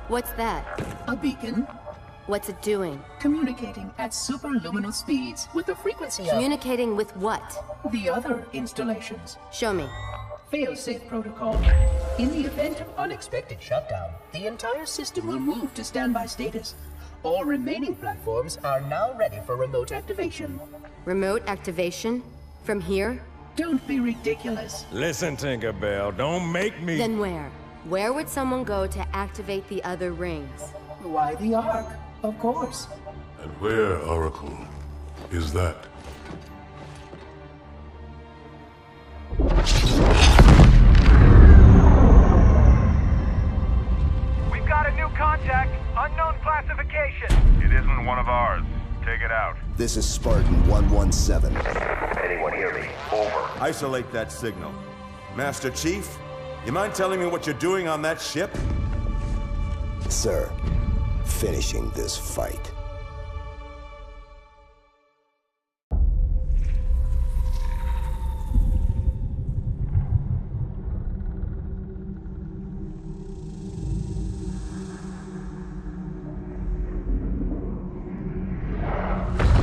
What's that? A beacon. What's it doing? Communicating at superluminal speeds with the frequency of... Communicating with what? The other installations. Show me. Failsafe protocol. In the event of unexpected shutdown, the entire system will move to standby status. All remaining platforms are now ready for remote activation. Remote activation? From here? Don't be ridiculous. Listen, Tinkerbell, don't make me... Then where? Where would someone go to activate the other rings? Why the Ark? Of course. And where, Oracle, is that? We've got a new contact, unknown classification. This is Spartan 117. Anyone hear me? Over. Isolate that signal. Master Chief, you mind telling me what you're doing on that ship? Sir, finishing this fight.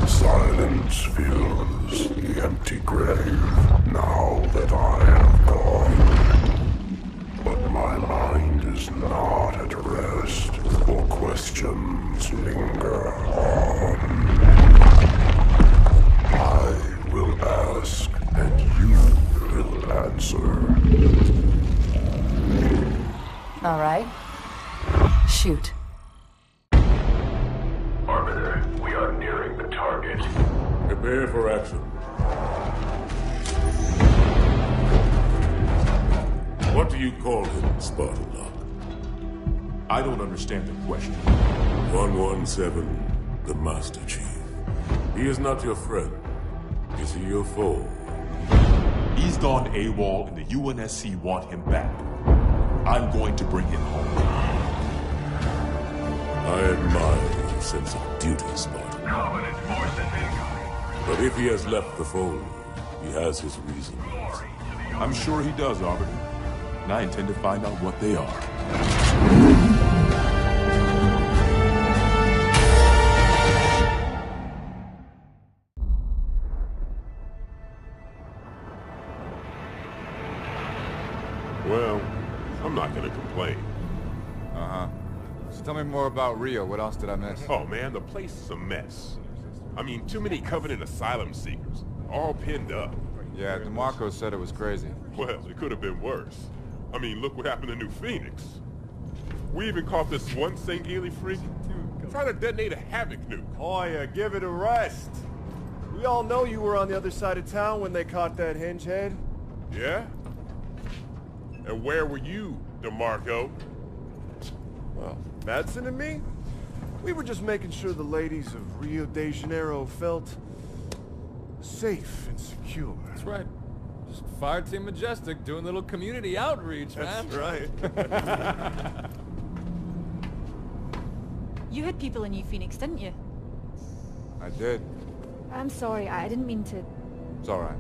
Silence fills the empty grave now that I have gone. But my mind is not at rest, for questions linger on. I will ask, and you will answer. All right. Shoot. Arbiter, we are nearing the target. Prepare for action. What do you call him, Spartan Locke? I don't understand the question. 117, the Master Chief. He is not your friend. Is he your foe? He's gone AWOL and the UNSC want him back. I'm going to bring him home. I admire your sense of duty, Spartan. But if he has left the fold, he has his reasons. I'm sure he does, Arbiter. And I intend to find out what they are. Well, I'm not gonna complain. Uh-huh. So tell me more about Rio. What else did I miss? Oh man, the place is a mess. I mean, too many Covenant asylum seekers. All pinned up. Yeah, DeMarco said it was crazy. Well, it could have been worse. I mean, look what happened to New Phoenix. We even caught this one St. Gailey freak trying to detonate a Havoc nuke. Oh yeah, give it a rest. We all know you were on the other side of town when they caught that hinge head. Yeah? And where were you, DeMarco? Well, Madsen and me? We were just making sure the ladies of Rio de Janeiro felt safe and secure. That's right. Just Fireteam Majestic doing a little community outreach, man. That's right. You had people in New Phoenix, didn't you? I did. I'm sorry, I didn't mean to... It's alright.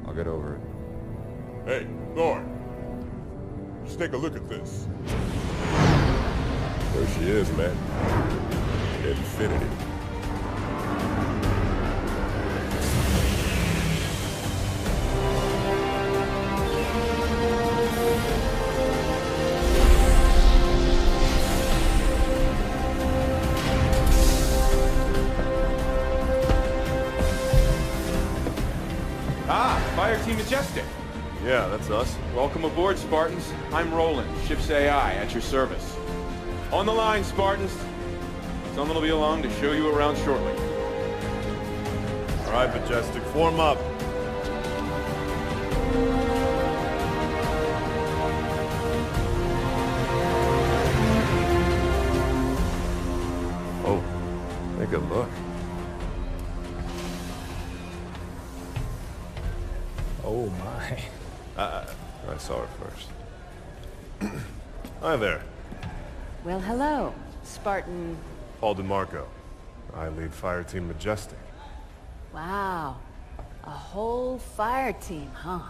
I'll get over it. Hey, Thor. Just take a look at this. There she is, man. Infinity. Ah, Fireteam Majestic. Yeah, that's us. Welcome aboard, Spartans. I'm Roland, ship's AI, at your service. On the line, Spartans. Someone will be along to show you around shortly. All right, Majestic, form up. Oh, take a look. Oh my. I saw her first. Hi there. Well, hello, Spartan. Paul DeMarco. I lead Fireteam Majestic. Wow. A whole fire team, huh?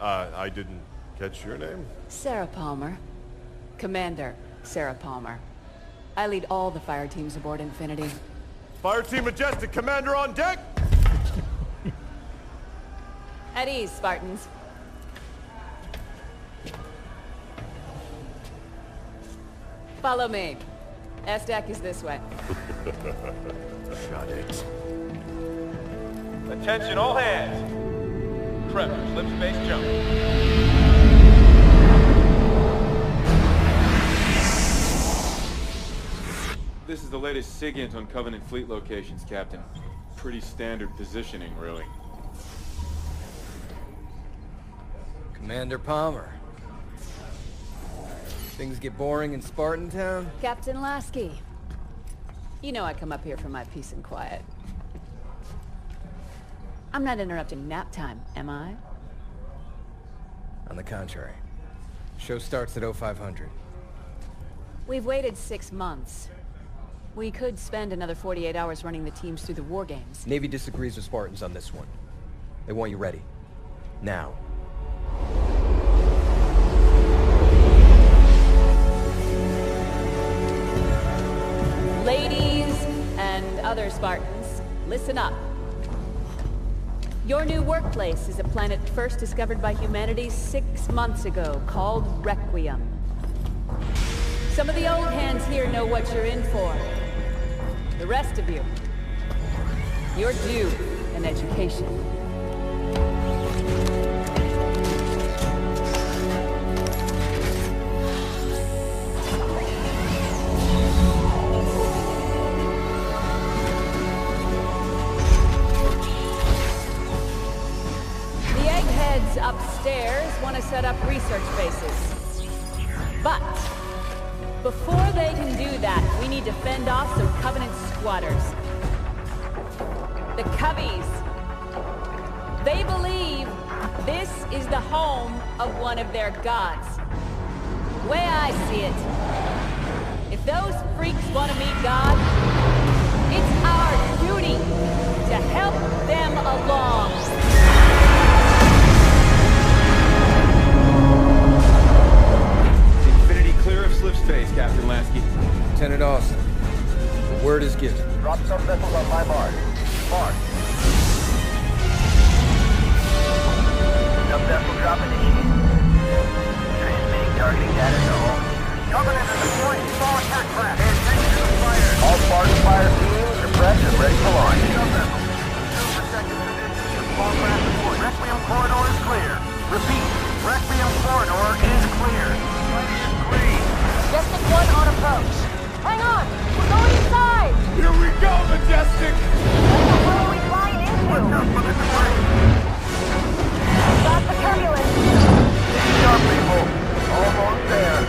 I didn't catch your name? Sarah Palmer. Commander Sarah Palmer. I lead all the fire teams aboard Infinity. Fireteam Majestic, Commander on deck! At ease, Spartans. Follow me. S-Deck is this way. Got it. Attention all hands. Trevor, slip space jump. This is the latest SIGINT on Covenant fleet locations, Captain. Pretty standard positioning, really. Commander Palmer. Things get boring in Spartan Town? Captain Lasky. You know I come up here for my peace and quiet. I'm not interrupting nap time, am I? On the contrary. Show starts at 0500. We've waited 6 months. We could spend another 48 hours running the teams through the war games. Navy disagrees with Spartans on this one. They want you ready. Now. Ladies and other Spartans, listen up. Your new workplace is a planet first discovered by humanity 6 months ago, called Requiem. Some of the old hands here know what you're in for. The rest of you, you're due an education. Upstairs want to set up research bases. But before they can do that, we need to fend off some Covenant squatters. The Coveys. They believe this is the home of one of their gods. The way I see it, if those freaks want to meet God, it's our duty to help them along. Clear of slip space, Captain Lasky. Lieutenant Austin, the word is given. Drop some vessels on my mark. Mark. Sub vessel dropping to east. Transmitting targeting data to all. Covenant is deploying small attack craft. Pay attention to the fire. All Spartan fire teams are prepped and ready for launch. Sub vessel. Second position. Small craft deployed. Requiem corridor is clear. Repeat. Requiem corridor is clear. Majestic 1 on approach. Hang on! We're going inside! Here we go, Majestic! Where are we flying into? Stop the turbulence! Easy up, people. Almost there.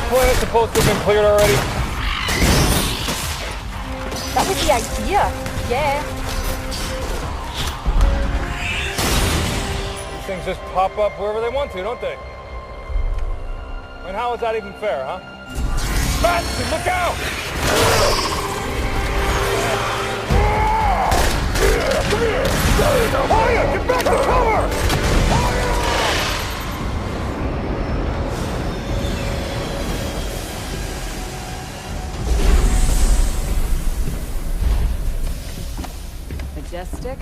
Planet's supposed to have been cleared already. That was the idea. Yeah. These things just pop up wherever they want to, don't they? I mean, how is that even fair, huh? Madsen, look out! Come here! Hoya, get back to cover! Majestic?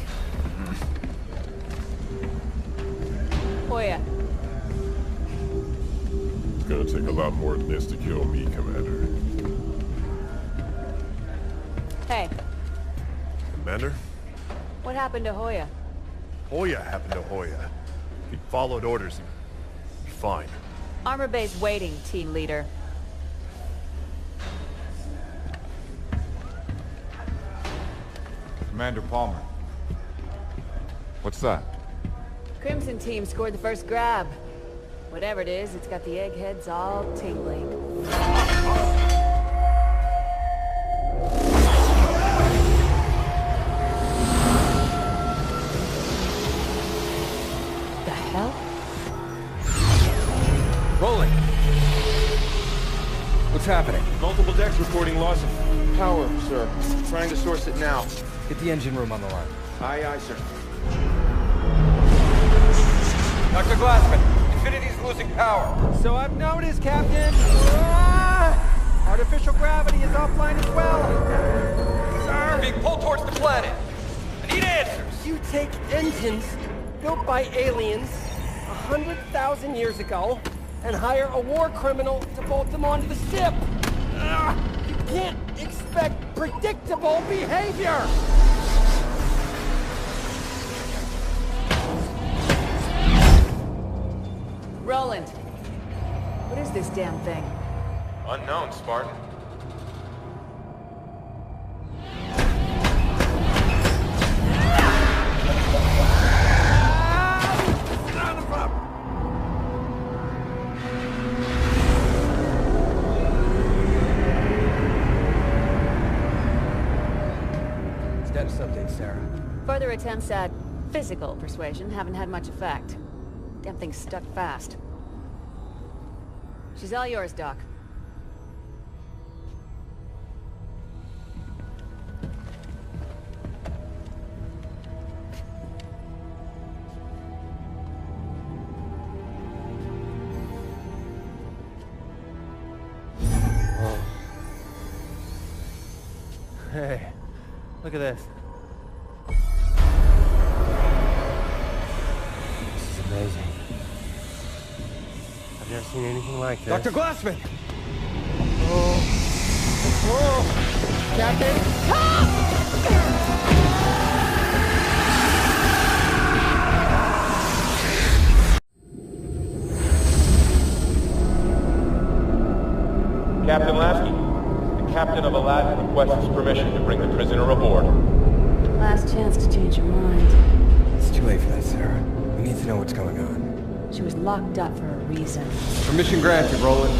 Hoya. It's gonna take a lot more than this to kill me, Commander. Hey, Commander? what happened to Hoya? Hoya happened to Hoya. He followed orders. He'd be fine. Armor base waiting, team leader. Commander Palmer. What's that? Crimson team scored the first grab. Whatever it is, it's got the eggheads all tingling. The hell? Rolling. What's happening? Multiple decks reporting loss of power, sir. Trying to source it now. Get the engine room on the line. Aye, aye, sir. Dr. Glassman, Infinity's losing power. So I've noticed, Captain. Artificial gravity is offline as well. Sir, being pulled towards the planet. I need answers. You take engines built by aliens 100,000 years ago and hire a war criminal to bolt them onto the ship. You can't expect predictable behavior. Roland, what is this damn thing? Unknown, Spartan. Sarah? Further attempts at physical persuasion haven't had much effect. Damn thing's stuck fast. She's all yours, Doc. Hey, look at this. This is amazing. I've never seen anything like this. Dr. Glassman! Oh. Whoa! Captain! Captain Lasky, the captain of Aladdin requests permission to bring the prisoner aboard. Last chance to change your mind. It's too late for that, Sarah. We need to know what's going on. She was locked up for a reason. Permission granted, Roland.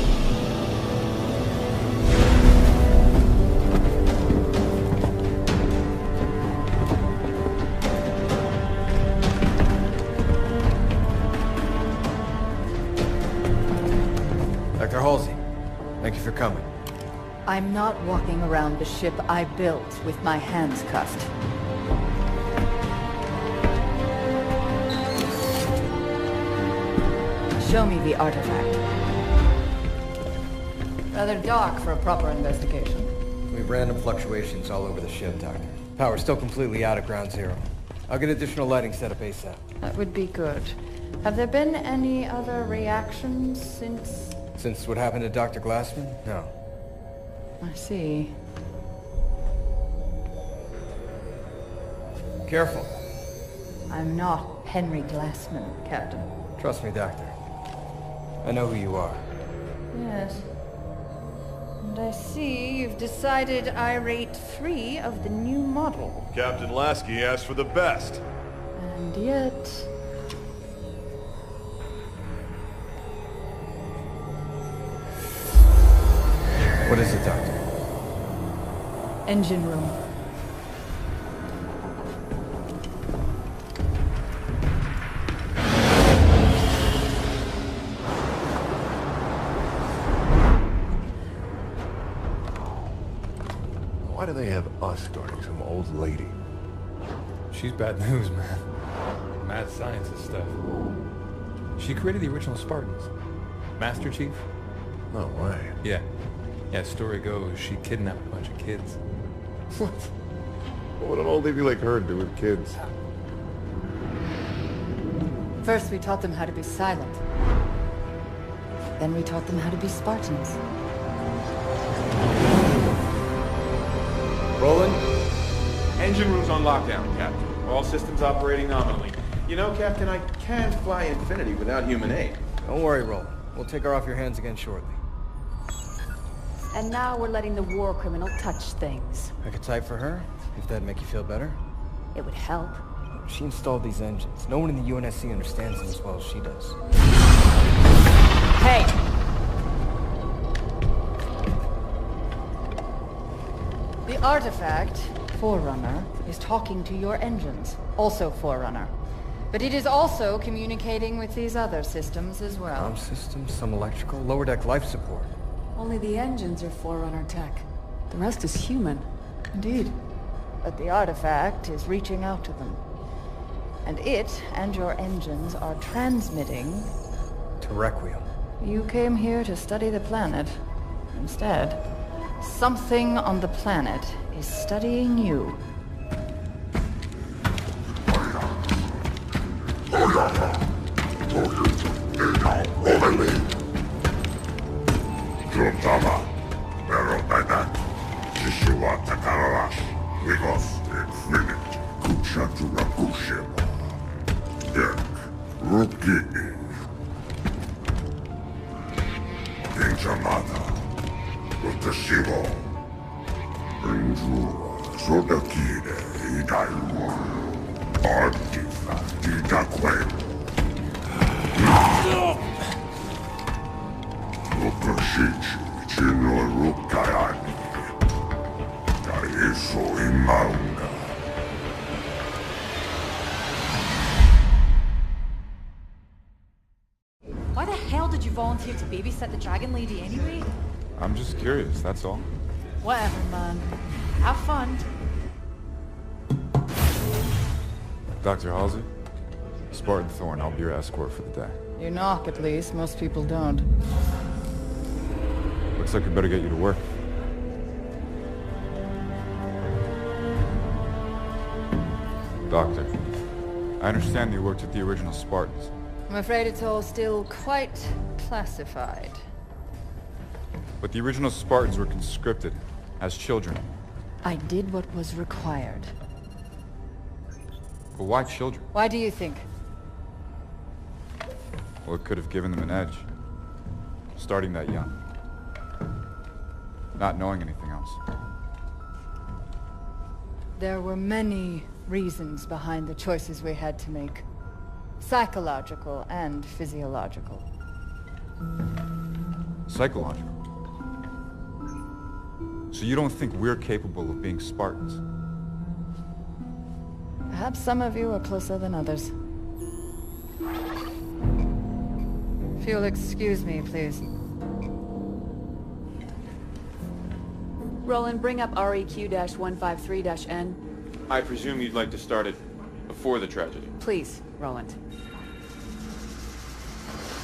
Dr. Halsey, thank you for coming. I'm not walking around the ship I built with my hands cuffed. Show me the artifact. Rather dark for a proper investigation. We have random fluctuations all over the ship, Doctor. Power's still completely out at ground zero. I'll get additional lighting set up ASAP. That would be good. Have there been any other reactions since... Since what happened to Dr. Glassman? No. I see. Careful. I'm not Henry Glassman, Captain. Trust me, Doctor. I know who you are. Yes. And I see you've decided I rate 3 of the new model. Captain Lasky asked for the best. And yet... What is it, Doctor? Engine room. Why do they have us guarding some old lady? She's bad news, man. Mad scientist stuff. She created the original Spartans. Master Chief? No way. Yeah. Yeah, story goes, she kidnapped a bunch of kids. What? What would an old lady like her do with kids? First we taught them how to be silent. Then we taught them how to be Spartans. Roland? Engine room's on lockdown, Captain. All systems operating nominally. You know, Captain, I can fly Infinity without human aid. Don't worry, Roland. We'll take her off your hands again shortly. And now we're letting the war criminal touch things. I could type for her, if that'd make you feel better. It would help. She installed these engines. No one in the UNSC understands them as well as she does. Hey! The artifact, Forerunner, is talking to your engines. Also Forerunner. But it is also communicating with these other systems as well. Arm systems, some electrical, lower deck life support. Only the engines are Forerunner tech. The rest is human. Indeed. But the artifact is reaching out to them. And it and your engines are transmitting... To Requiem. You came here to study the planet. Instead, something on the planet is studying you. Juntama, Meropetat, Jishua Takarash, Vigos, Infinite, Kuchatura Kushima, Dek, Rukini, Kinchamata, Utashivo, Indrua, Sodakide, Idailua, Artifa, Idaquem. Lukashichi, Chino Rukayani, Kaiso Imanga, hell did you volunteer to babysit the Dragon Lady anyway? I'm just curious, that's all. Whatever, man. Have fun. Dr. Halsey? Spartan Thorn, I'll be your escort for the day. You knock, at least. Most people don't. Looks like we better get you to work. Doctor, I understand you worked with the original Spartans. I'm afraid it's all still quite classified. But the original Spartans were conscripted as children. I did what was required. But why children? Why do you think? Well, it could have given them an edge. Starting that young. Not knowing anything else. There were many reasons behind the choices we had to make. Psychological and physiological. Psychological? So you don't think we're capable of being Spartans? Perhaps some of you are closer than others. If you'll excuse me, please. Roland, bring up REQ-153-N. I presume you'd like to start it before the tragedy. Please, Roland.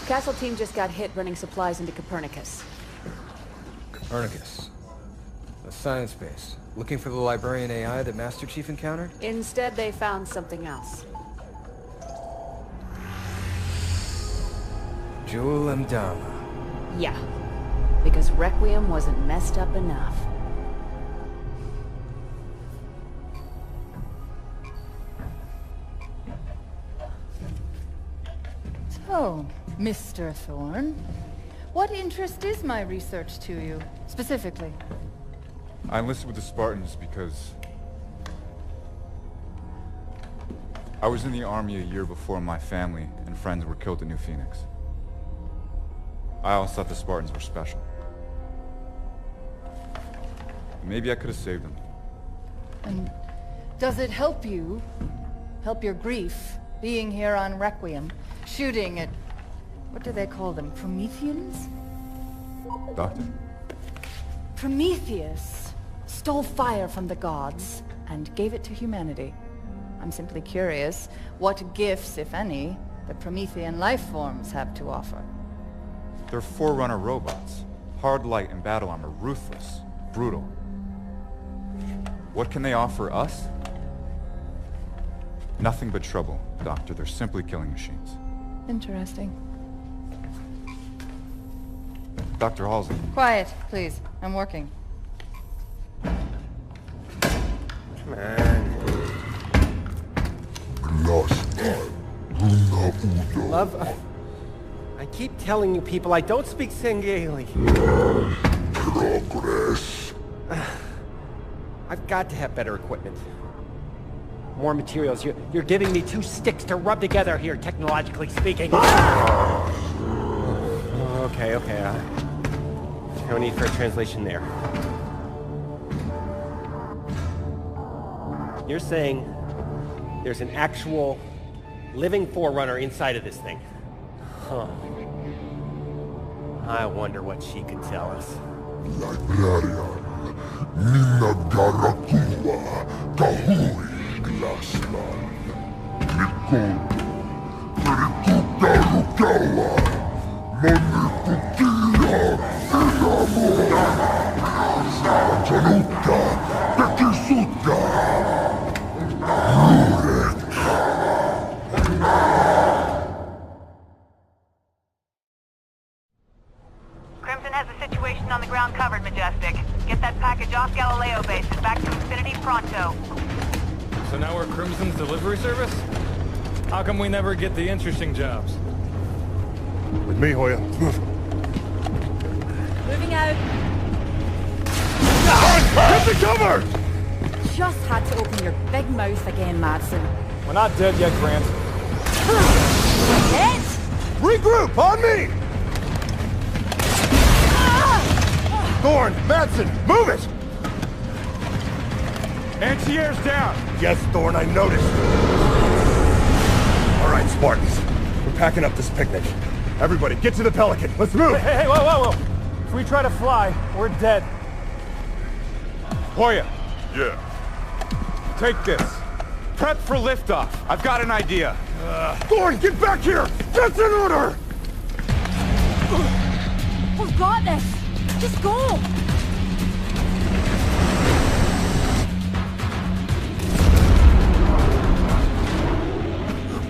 Castle team just got hit running supplies into Copernicus. Copernicus. A science base. Looking for the Librarian AI that Master Chief encountered? Instead, they found something else. Jewel Mdama. Yeah. Because Requiem wasn't messed up enough. So, Mr. Thorn, what interest is my research to you, specifically? I enlisted with the Spartans because I was in the army a year before my family and friends were killed at New Phoenix. I always thought the Spartans were special. Maybe I could have saved them. And does it help you, help your grief, being here on Requiem, shooting at, what do they call them, Prometheans? Doctor? Prometheus stole fire from the gods and gave it to humanity. I'm simply curious what gifts, if any, the Promethean life forms have to offer. They're Forerunner robots. Hard light and battle armor, ruthless, brutal. What can they offer us? Nothing but trouble, Doctor. They're simply killing machines. Interesting. Dr. Halsey. Quiet, please. I'm working. Man. Love, I keep telling you people I don't speak Sangheili. Progress. I've got to have better equipment. More materials. You're giving me two sticks to rub together here, technologically speaking. Okay. No need for a translation there. You're saying there's an actual living Forerunner inside of this thing? Huh. I wonder what she can tell us. Librarian, Nina Garakua, Kahui Glassman, Nikodo, Terikuta Rukawa, Monikukia, Inamura, Januta, Tekisuta, Rurek. Crimson has the situation on the ground covered, Majestic. Get that package off Galileo base and back to Infinity pronto. So now we're Crimson's delivery service? How come we never get the interesting jobs? With me, Hoya. Moving out. Get the cover! Just had to open your big mouth again, Madsen. We're not dead yet, Grant. Hit! Regroup, on me! Thorn, Madsen, move it! Anti-air's down! Yes, Thorn, I noticed. All right, Spartans. We're packing up this picnic. Everybody, get to the Pelican. Let's move! Hey, whoa! If we try to fly, we're dead. Hoya, Yeah. take this. Prep for liftoff. I've got an idea. Thorn, get back here! That's an order! We've got this! Just go!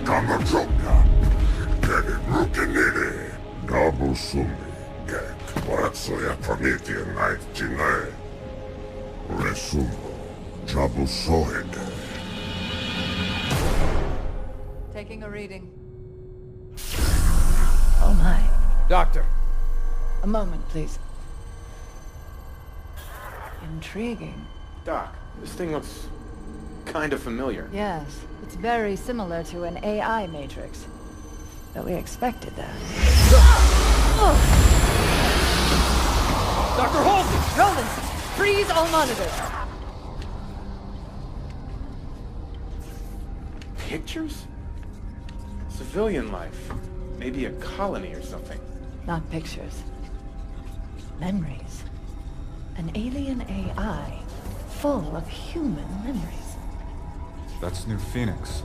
Kamachoka, Rukinini, Nabusumi, Watsoya Promethean Night Jine, Resumo, Jabusohede. Taking a reading. Oh my. Doctor. A moment, please. Intriguing. Doc, this thing looks kind of familiar. Yes, it's very similar to an AI matrix. But we expected that. Dr. Halsey! Roland, freeze all monitors! Pictures? Civilian life. Maybe a colony or something. Not pictures. Memories. An alien AI full of human memories. That's New Phoenix.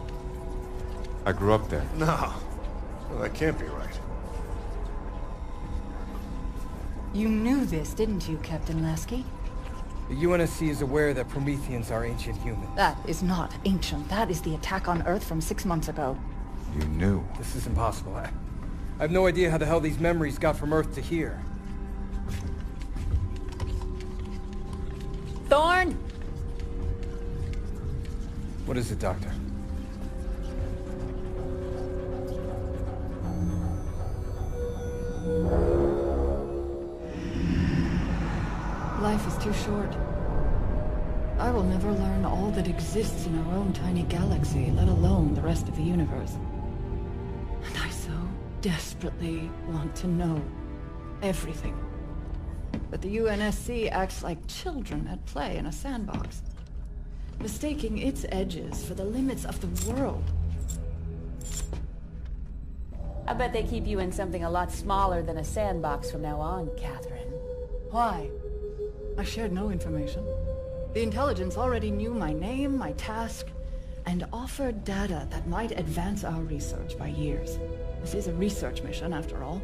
I grew up there. No. Well, that can't be right. You knew this, didn't you, Captain Lasky? The UNSC is aware that Prometheans are ancient humans. That is not ancient. That is the attack on Earth from 6 months ago. You knew. This is impossible. I have no idea how the hell these memories got from Earth to here. Thorn! What is it, Doctor? Life is too short. I will never learn all that exists in our own tiny galaxy, let alone the rest of the universe. And I so desperately want to know everything. But the UNSC acts like children at play in a sandbox, mistaking its edges for the limits of the world. I bet they keep you in something a lot smaller than a sandbox from now on, Catherine. Why? I shared no information. The intelligence already knew my name, my task, and offered data that might advance our research by years. This is a research mission, after all.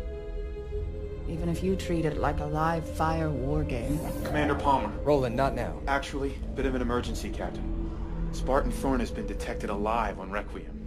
Even if you treat it like a live-fire war game. Commander Palmer. Roland, not now. Actually, bit of an emergency, Captain. Spartan Thorn has been detected alive on Requiem.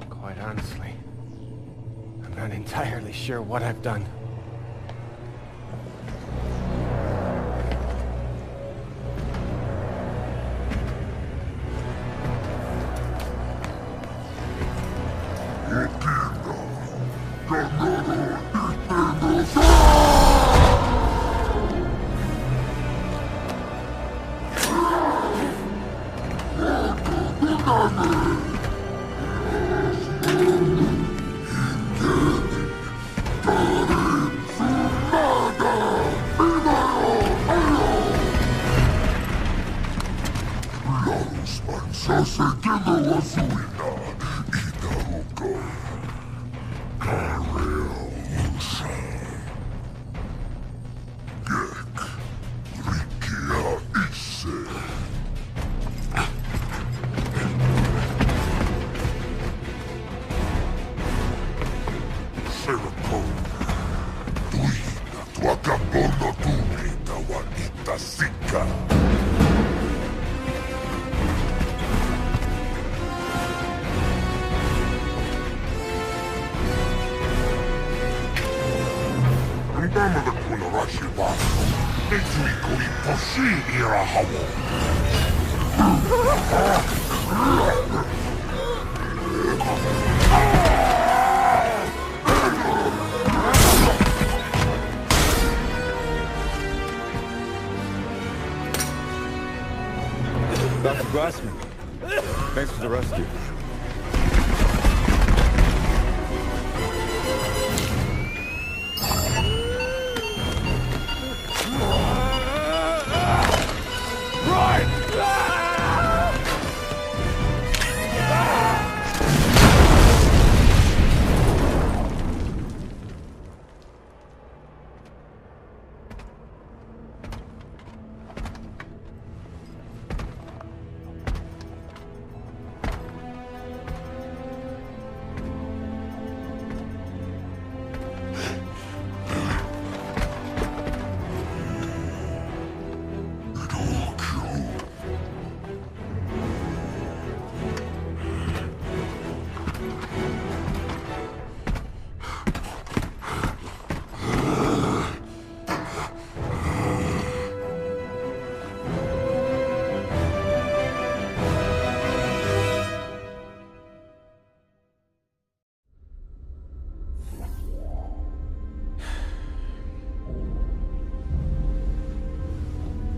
Quite honestly, I'm not entirely sure what I've done. Dr. Glassman, thanks for the rescue.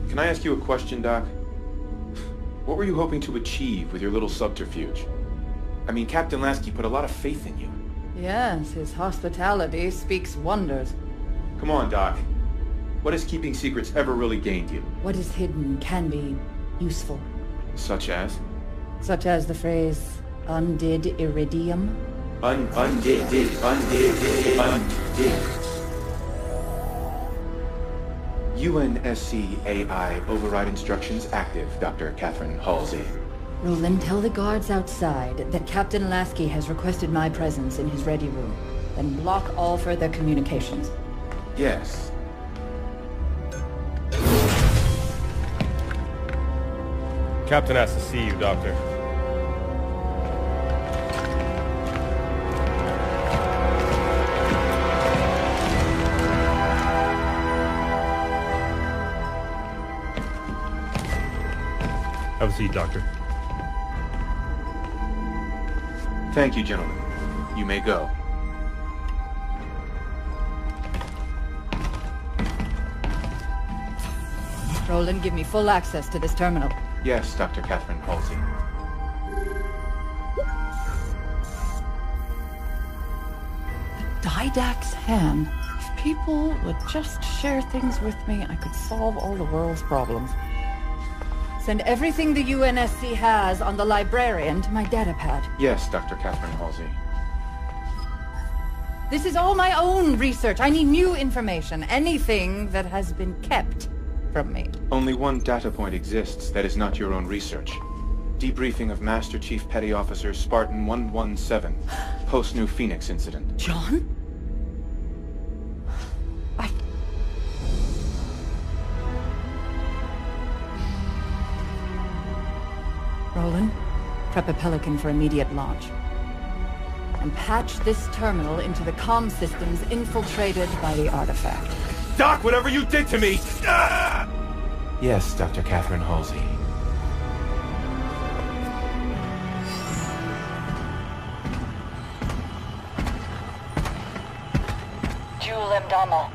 Can I ask you a question, Doc? What were you hoping to achieve with your little subterfuge? I mean, Captain Lasky put a lot of faith in you. Yes, his hospitality speaks wonders. Come on, Doc. What has keeping secrets ever really gained you? What is hidden can be useful. Such as? Such as the phrase, undid iridium. Undid. UNSC AI override instructions active, Dr. Catherine Halsey. Roland, tell the guards outside that Captain Lasky has requested my presence in his ready room. Then block all further communications. Yes. Captain has to see you, Doctor. Have a seat, Doctor. Thank you, gentlemen. You may go. Roland, give me full access to this terminal. Yes, Dr. Catherine Halsey. Didact's hand. If people would just share things with me, I could solve all the world's problems. Send everything the UNSC has on the librarian to my datapad. Yes, Dr. Catherine Halsey. This is all my own research. I need new information. Anything that has been kept from me. Only one data point exists that is not your own research. Debriefing of Master Chief Petty Officer Spartan 117, post-New Phoenix incident. John? Roland, prep a Pelican for immediate launch. And patch this terminal into the comm systems infiltrated by the artifact. Doc, whatever you did to me! Ah! Yes, Dr. Catherine Halsey. Jewel Mdama.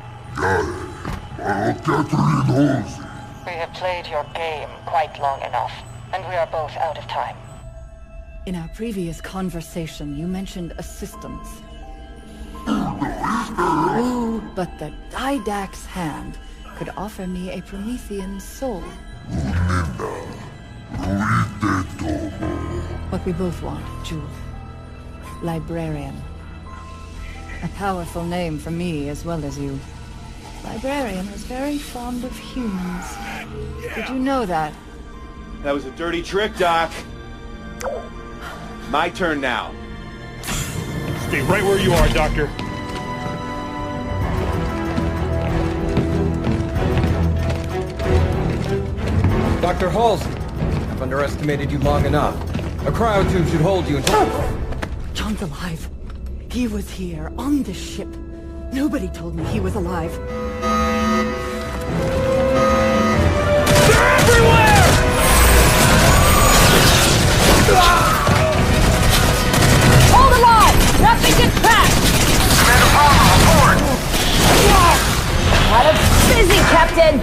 Catherine Halsey. We have played your game quite long enough, and we are both out of time. In our previous conversation, you mentioned assistance. But the Didact's hand could offer me a Promethean soul. What we both want, Jewel. Librarian. A powerful name for me as well as you. Librarian was very fond of humans. Did you know that? That was a dirty trick, Doc. My turn now. Stay right where you are, Doctor. Dr. Halsey, I've underestimated you long enough. A cryotube should hold you until... John's alive. He was here, on the ship. Nobody told me he was alive. They're everywhere! Hold the line! Nothing gets past! Commander Palmer, report! Had a busy, Captain!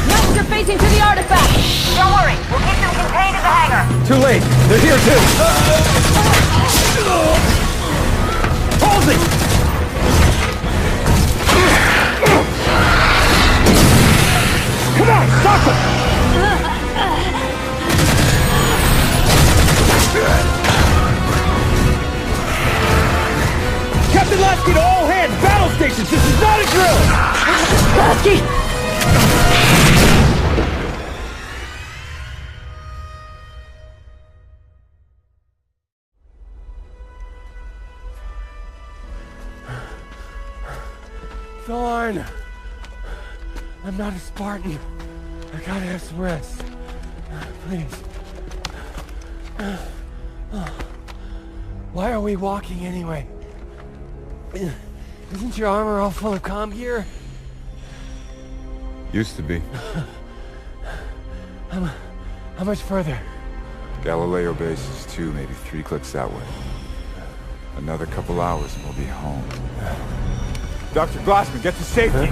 Master facing to the artifact! Don't worry, we'll keep them contained in the hangar. Too late. They're here too. Halsey! Come on, stop them! Captain Lasky to all hands! Battle stations! This is not a drill! Lasky! Thorn! I'm not a Spartan. I gotta have some rest. Please. Why are we walking anyway? Isn't your armor all full of comm gear? Used to be. How much further? Galileo base is 2, maybe 3 clicks that way. Another couple hours and we'll be home. Dr. Glassman, get to safety!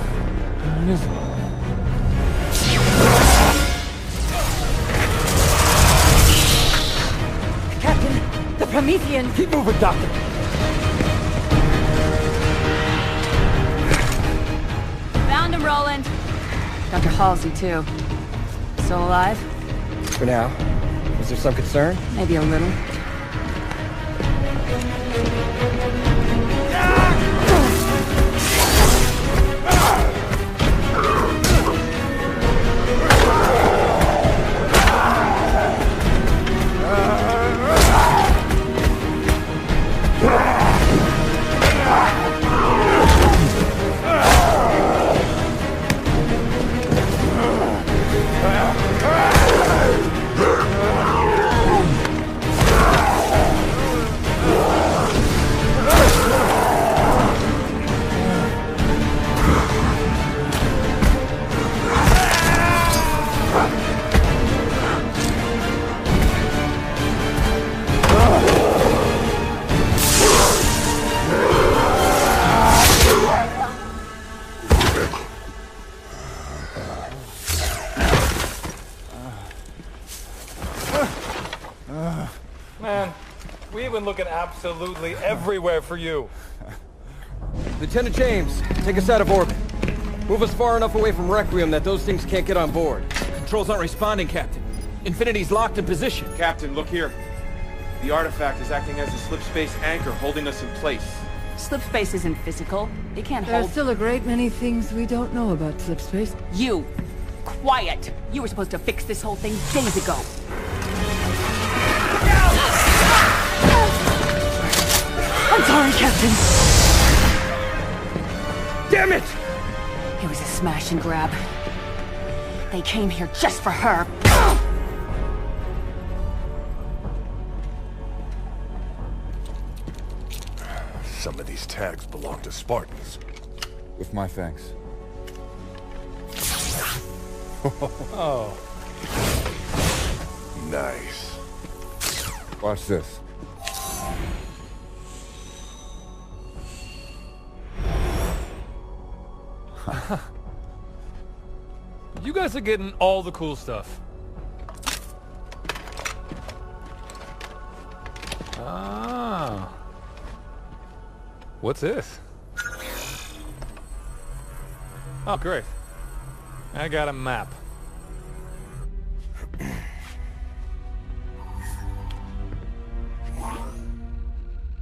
Captain, the Promethean! Keep moving, Doctor! Found him, Roland. Dr. Halsey, too. Still alive? For now. Is there some concern? Maybe a little. Man, we've been looking absolutely everywhere for you. Lieutenant James, take us out of orbit. Move us far enough away from Requiem that those things can't get on board. Controls aren't responding, Captain. Infinity's locked in position. Captain, look here. The artifact is acting as a slip space anchor, holding us in place. Slip space isn't physical. It can't There are hold... still a great many things we don't know about slipspace. You! Quiet! You were supposed to fix this whole thing days ago. I'm sorry, Captain. Damn it! It was a smash and grab. They came here just for her. Some of these tags belong to Spartans. With my thanks. Oh. Nice. Watch this. You guys are getting all the cool stuff. Ah. What's this? Oh, great. I got a map.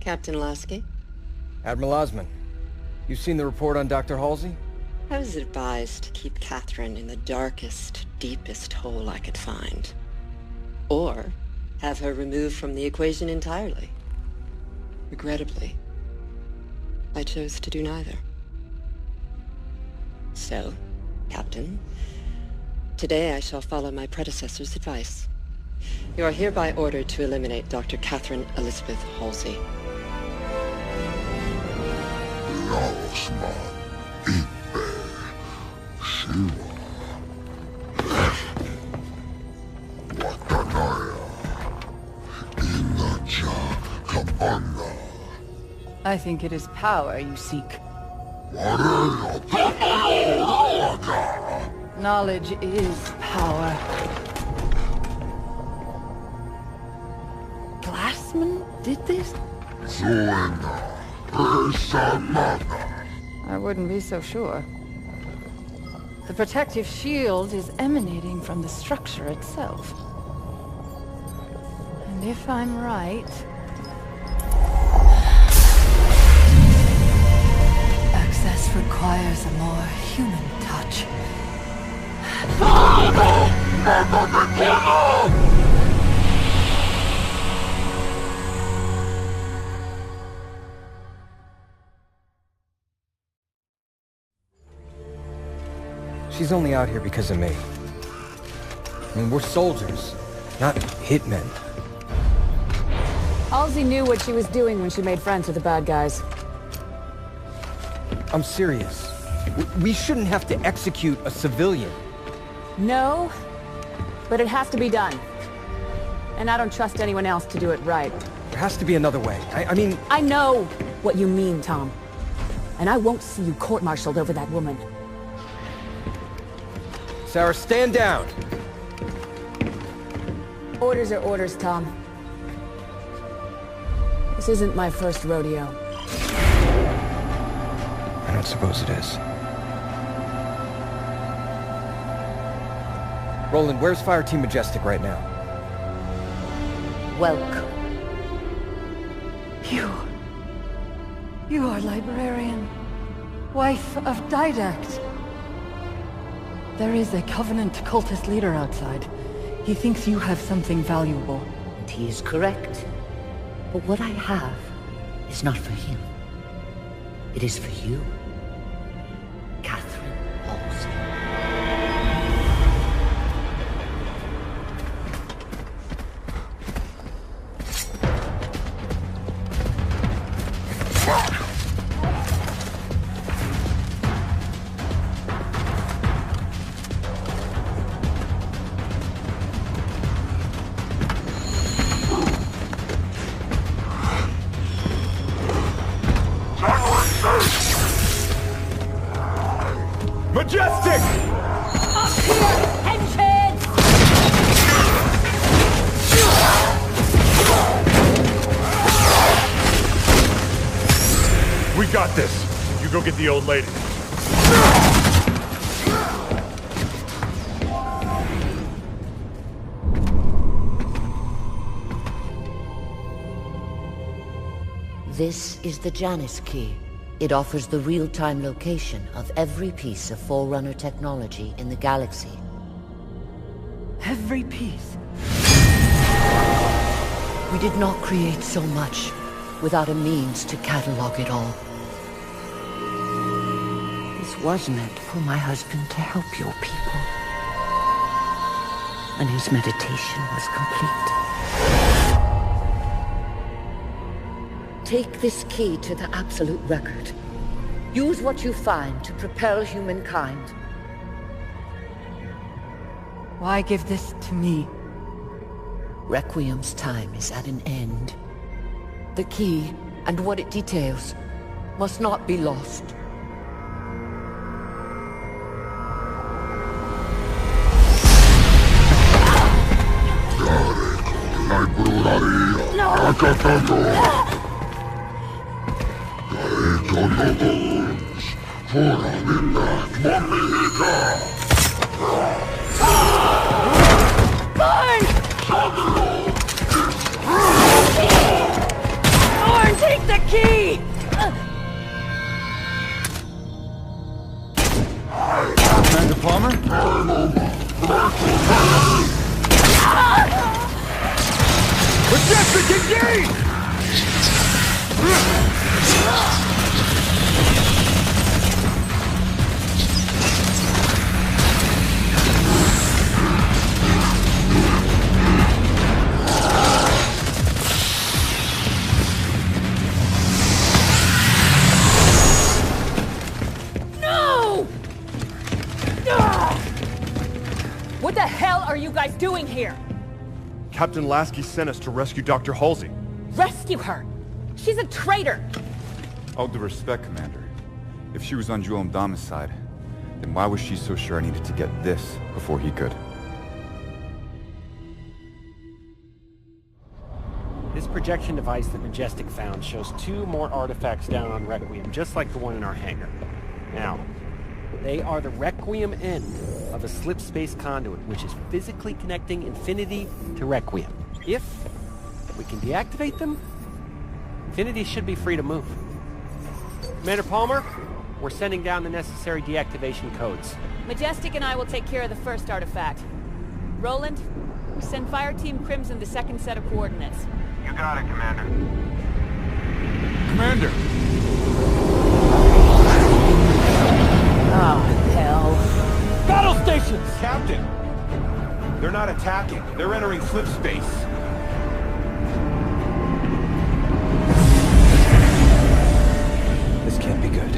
Captain Lasky? Admiral Osman, you've seen the report on Dr. Halsey? I was advised to keep Catherine in the darkest, deepest hole I could find. Or have her removed from the equation entirely. Regrettably, I chose to do neither. So, Captain, today I shall follow my predecessor's advice. You are hereby ordered to eliminate Dr. Catherine Elizabeth Halsey. I think it is power you seek. Knowledge is power. Glassman did this? I wouldn't be so sure. The protective shield is emanating from the structure itself. And if I'm right... access requires a more human touch. She's only out here because of me. I mean, we're soldiers, not hitmen. Halsey knew what she was doing when she made friends with the bad guys. I'm serious. We shouldn't have to execute a civilian. No, but it has to be done. And I don't trust anyone else to do it right. There has to be another way. I mean... I know what you mean, Tom. And I won't see you court-martialed over that woman. Sarah, stand down! Orders are orders, Tom. This isn't my first rodeo. I don't suppose it is. Roland, where's Fireteam Majestic right now? Welcome. You are Librarian, wife of Didact. There is a Covenant cultist leader outside. He thinks you have something valuable. And he is correct. But what I have is not for him. It is for you. Catherine Halsey. Majestic! Up here, henchheads! We got this. You go get the old lady. This is the Janus Key. It offers the real-time location of every piece of Forerunner technology in the galaxy. Every piece? We did not create so much without a means to catalog it all. This was meant for my husband to help your people. And his meditation was complete. Take this key to the Absolute Record. Use what you find to propel humankind. Why give this to me? Requiem's time is at an end. The key, and what it details, must not be lost. Thorn, take the key! Commander Palmer? Majestic, engage! What the hell are you guys doing here? Captain Lasky sent us to rescue Dr. Halsey. Rescue her! She's a traitor! All due respect, Commander. If she was on Jul 'Mdama's side, then why was she so sure I needed to get this before he could? This projection device that Majestic found shows 2 more artifacts down on Requiem, just like the one in our hangar. Now, they are the Requiem end of a slip space conduit, which is physically connecting Infinity to Requiem. If we can deactivate them, Infinity should be free to move. Commander Palmer, we're sending down the necessary deactivation codes. Majestic and I will take care of the first artifact. Roland, send Fire Team Crimson the second set of coordinates. You got it, Commander. Commander! Oh, hell. Battle stations! Captain! They're not attacking. They're entering slip space. This can't be good.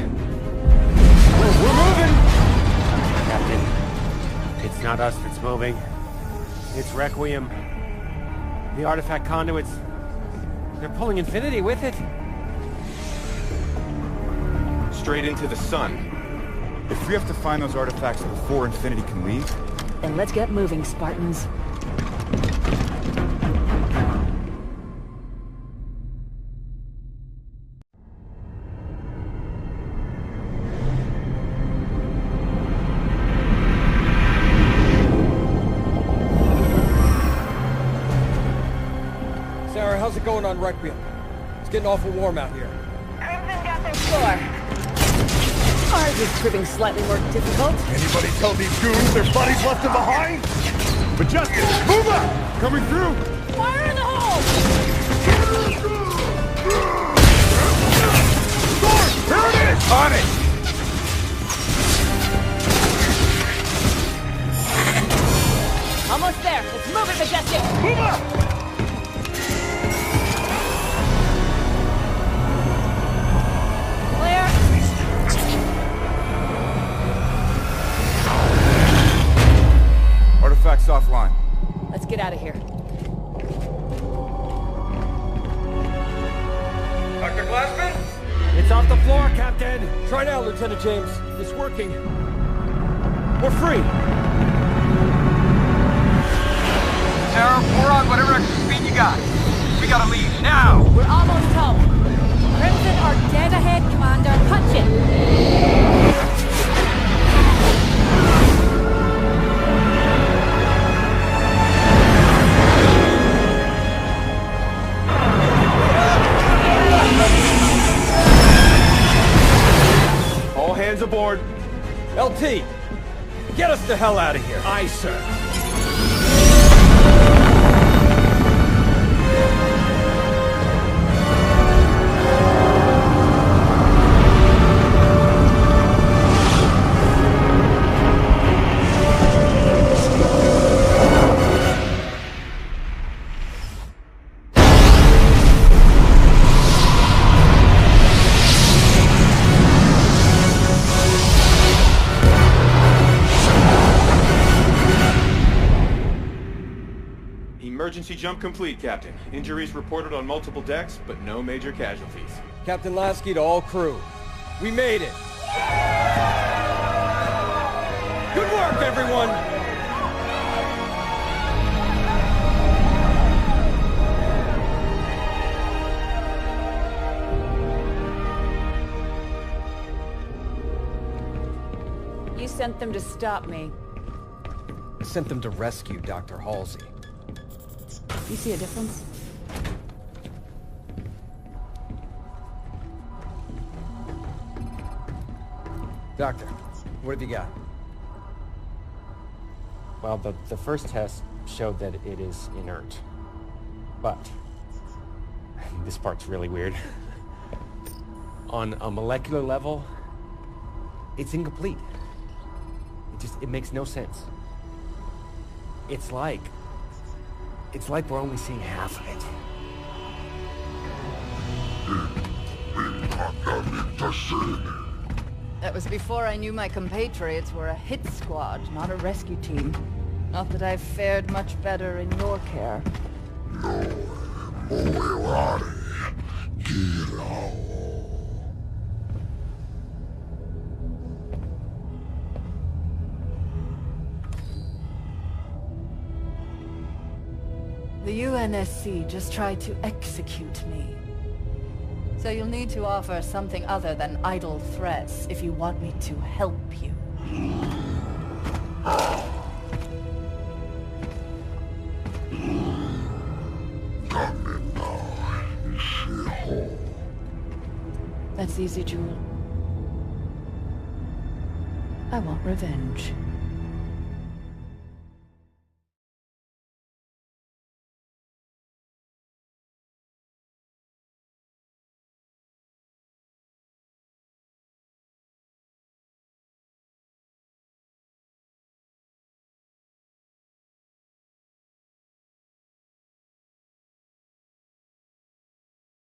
We're moving! Captain, it's not us that's moving. It's Requiem. The artifact conduits, they're pulling Infinity with it. Straight into the sun. If we have to find those artifacts before Infinity can leave... Then let's get moving, Spartans. Sarah, how's it going on Requiem? It's getting awful warm out here. Crimson got their floor. Ours is proving slightly more difficult. Anybody tell these goons their buddies left them behind? Majestic, move up! Coming through! Fire in the hole! Here it is! On it! Almost there. Let's move it, Majestic. Move up! Clear. Artifacts offline. Let's get out of here. Dr. Glassman? It's off the floor, Captain. Try now, Lieutenant James. It's working. We're free. Sarah, pour on whatever extra speed you got. We gotta leave, now! We're almost home. Crimson are dead ahead, Commander. Punch it! All hands aboard. LT, get us the hell out of here. Aye, sir. Emergency jump complete, Captain. Injuries reported on multiple decks, but no major casualties. Captain Lasky to all crew. We made it. Good work, everyone! You sent them to stop me. I sent them to rescue Dr. Halsey. You see a difference? Doctor, what have you got? Well, the first test showed that it is inert. But, this part's really weird. On a molecular level, it's incomplete. It makes no sense. It's like we're only seeing half of it. That was before I knew my compatriots were a hit squad, not a rescue team. Not that I've fared much better in your care. UNSC just tried to execute me. So you'll need to offer something other than idle threats if you want me to help you. That's easy, Jewel. I want revenge.